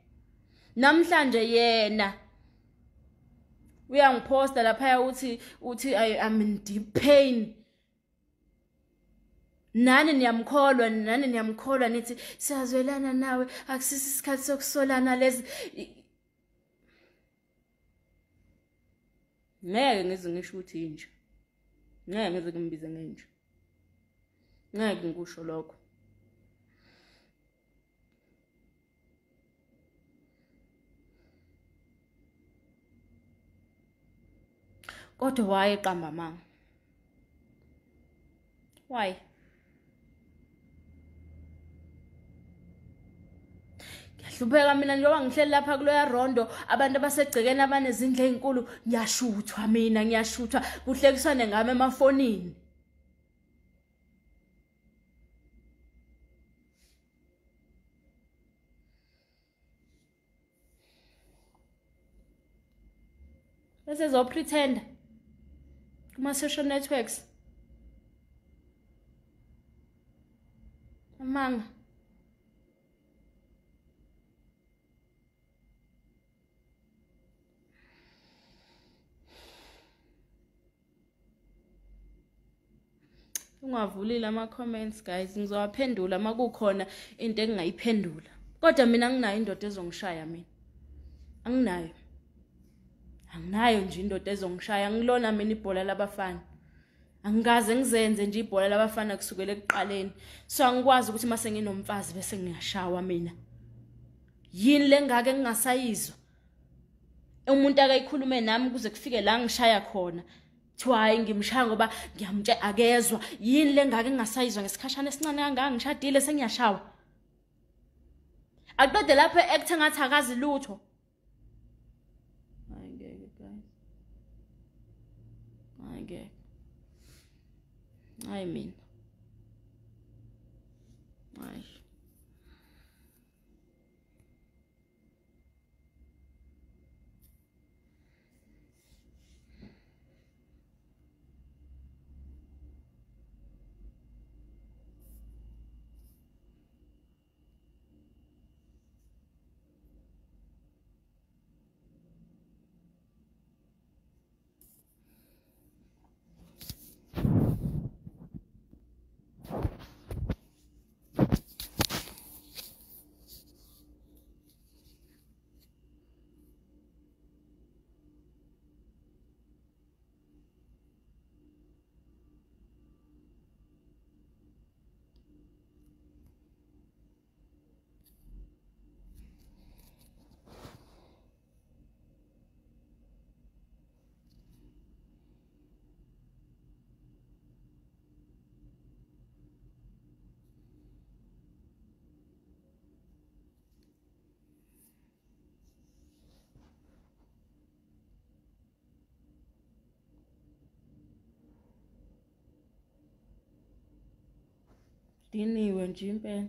namhlanje yena uyangiposta lapha uthi I'm in deep pain nani niyamkholwa nithi siyazwelana nawe akusisi isikhathi sokusolana lezi. Ngeke ngize ngisho ukuthi inje. Ngeke ngize ngimbize ngenje. Ngeke ngikusho lokho. Kodwa why eqamba amanga? Why? Ngiyahlupheka mina njengoba ngihleli lapha kuloya rondo abantu abasegcekeni abanezindle ezinkulu ngiyashuthwa mina ngiyashuthwa kuhlekiswane ngami emafonini. Bese zo pretend kuma social networks. Amanga. Ungavulile ama-comments guys, ngizowaphendula makukhona into engingayiphendula. Kodwa mina anginayo indoda ezongishaya mina. Anginayo. Anginayo nje indoda ezongishaya, ngilona mina ibhola labafana. Angikaze ngizenze nje ibhola labafana kusukela ekuqaleni. So angikwazi ukuthi mase nginomfazi bese ngiyashawa mina. Yini lengake ngingasayizwa? Umuntu akayikhulume nami kuze kufike la ngishaya khona. Hayi ngimshaya ngoba ngiyamtshela akezwa. Yini lengake ngingasayizwa ngesikhashana esincane kangaka ngishadile sengiyashawa. Aqede lapho ekuthe ngathi akazi lutho. Hayi ngeke guys. Hayi ngeke. Hayi mina. Hayi. Diniwe nje impela.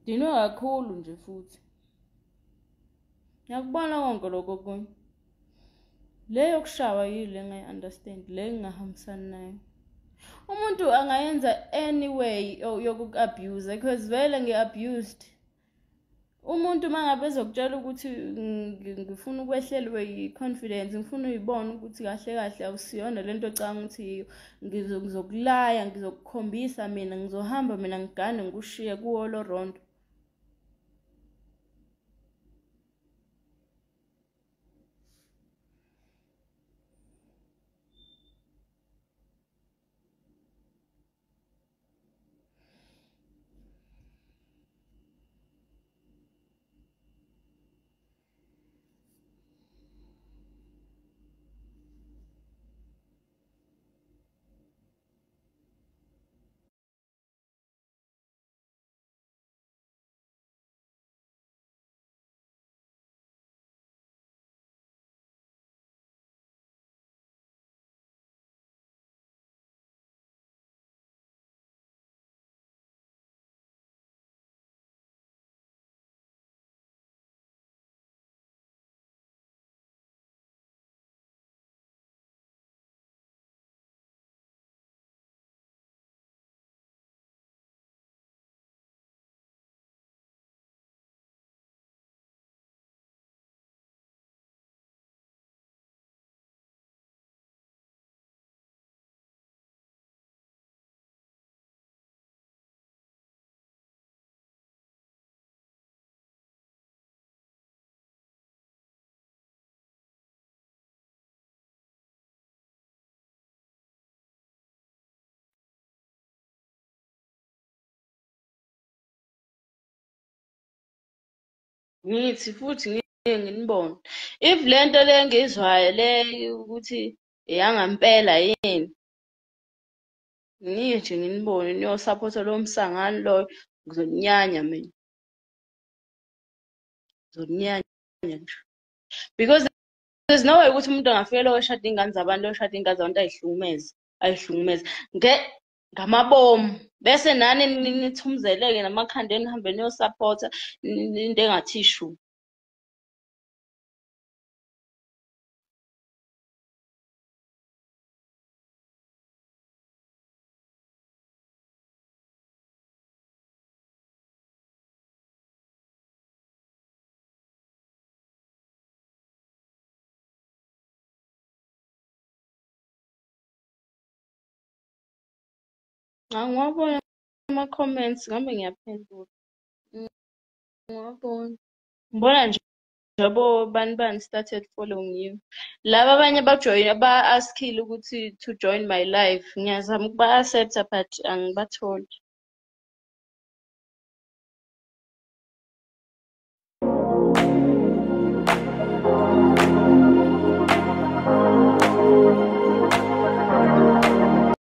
Dinwe kakhulu nje futhi. Ngiyakubona konke lokho kunye. Le yokushawa yile ngayi-understand, le ngingahambisani nayo. Umuntu angayenza anyway yoku-abuse because vele ngi-abused. Umuntu mangabe ezokutshela ukuthi ngifuna ukwehlelwe yi-confidence, ngifuna uyibona ukuthi kahle kahle awusiyona lento ocanga ukuthi yiyo, ngizokulaya, ngizokukhombisa mina, ngizohamba mina ngigane ngikushiye kuwo lo rondo. Ngithi futhi ngike nginibone. If lento le engizwayo le ukuthi eyangampela yini, ngike nje nginibone niyosaphotha lowo msangano loyo, ngizoninyanya mina. Ngizoninyanya nje. Because there's no way ukuthi umuntu angafika lokho eshada iy'ngane zabantu, oshada iy'ngane zabantu ayihlukumeze. Ngamabomu. Bese nani nithumuzeleke namakhandeni nihambe niyosaphotha into engathi shu. Ngiwabona ama-comments, ngabe ngiyaphendula. Ngiwabona. Ngibona nje bani started following you. Laba abanye ba-ask-ile ukuthi to join my live. Ngiyazama ukuba-accept but angibatholi.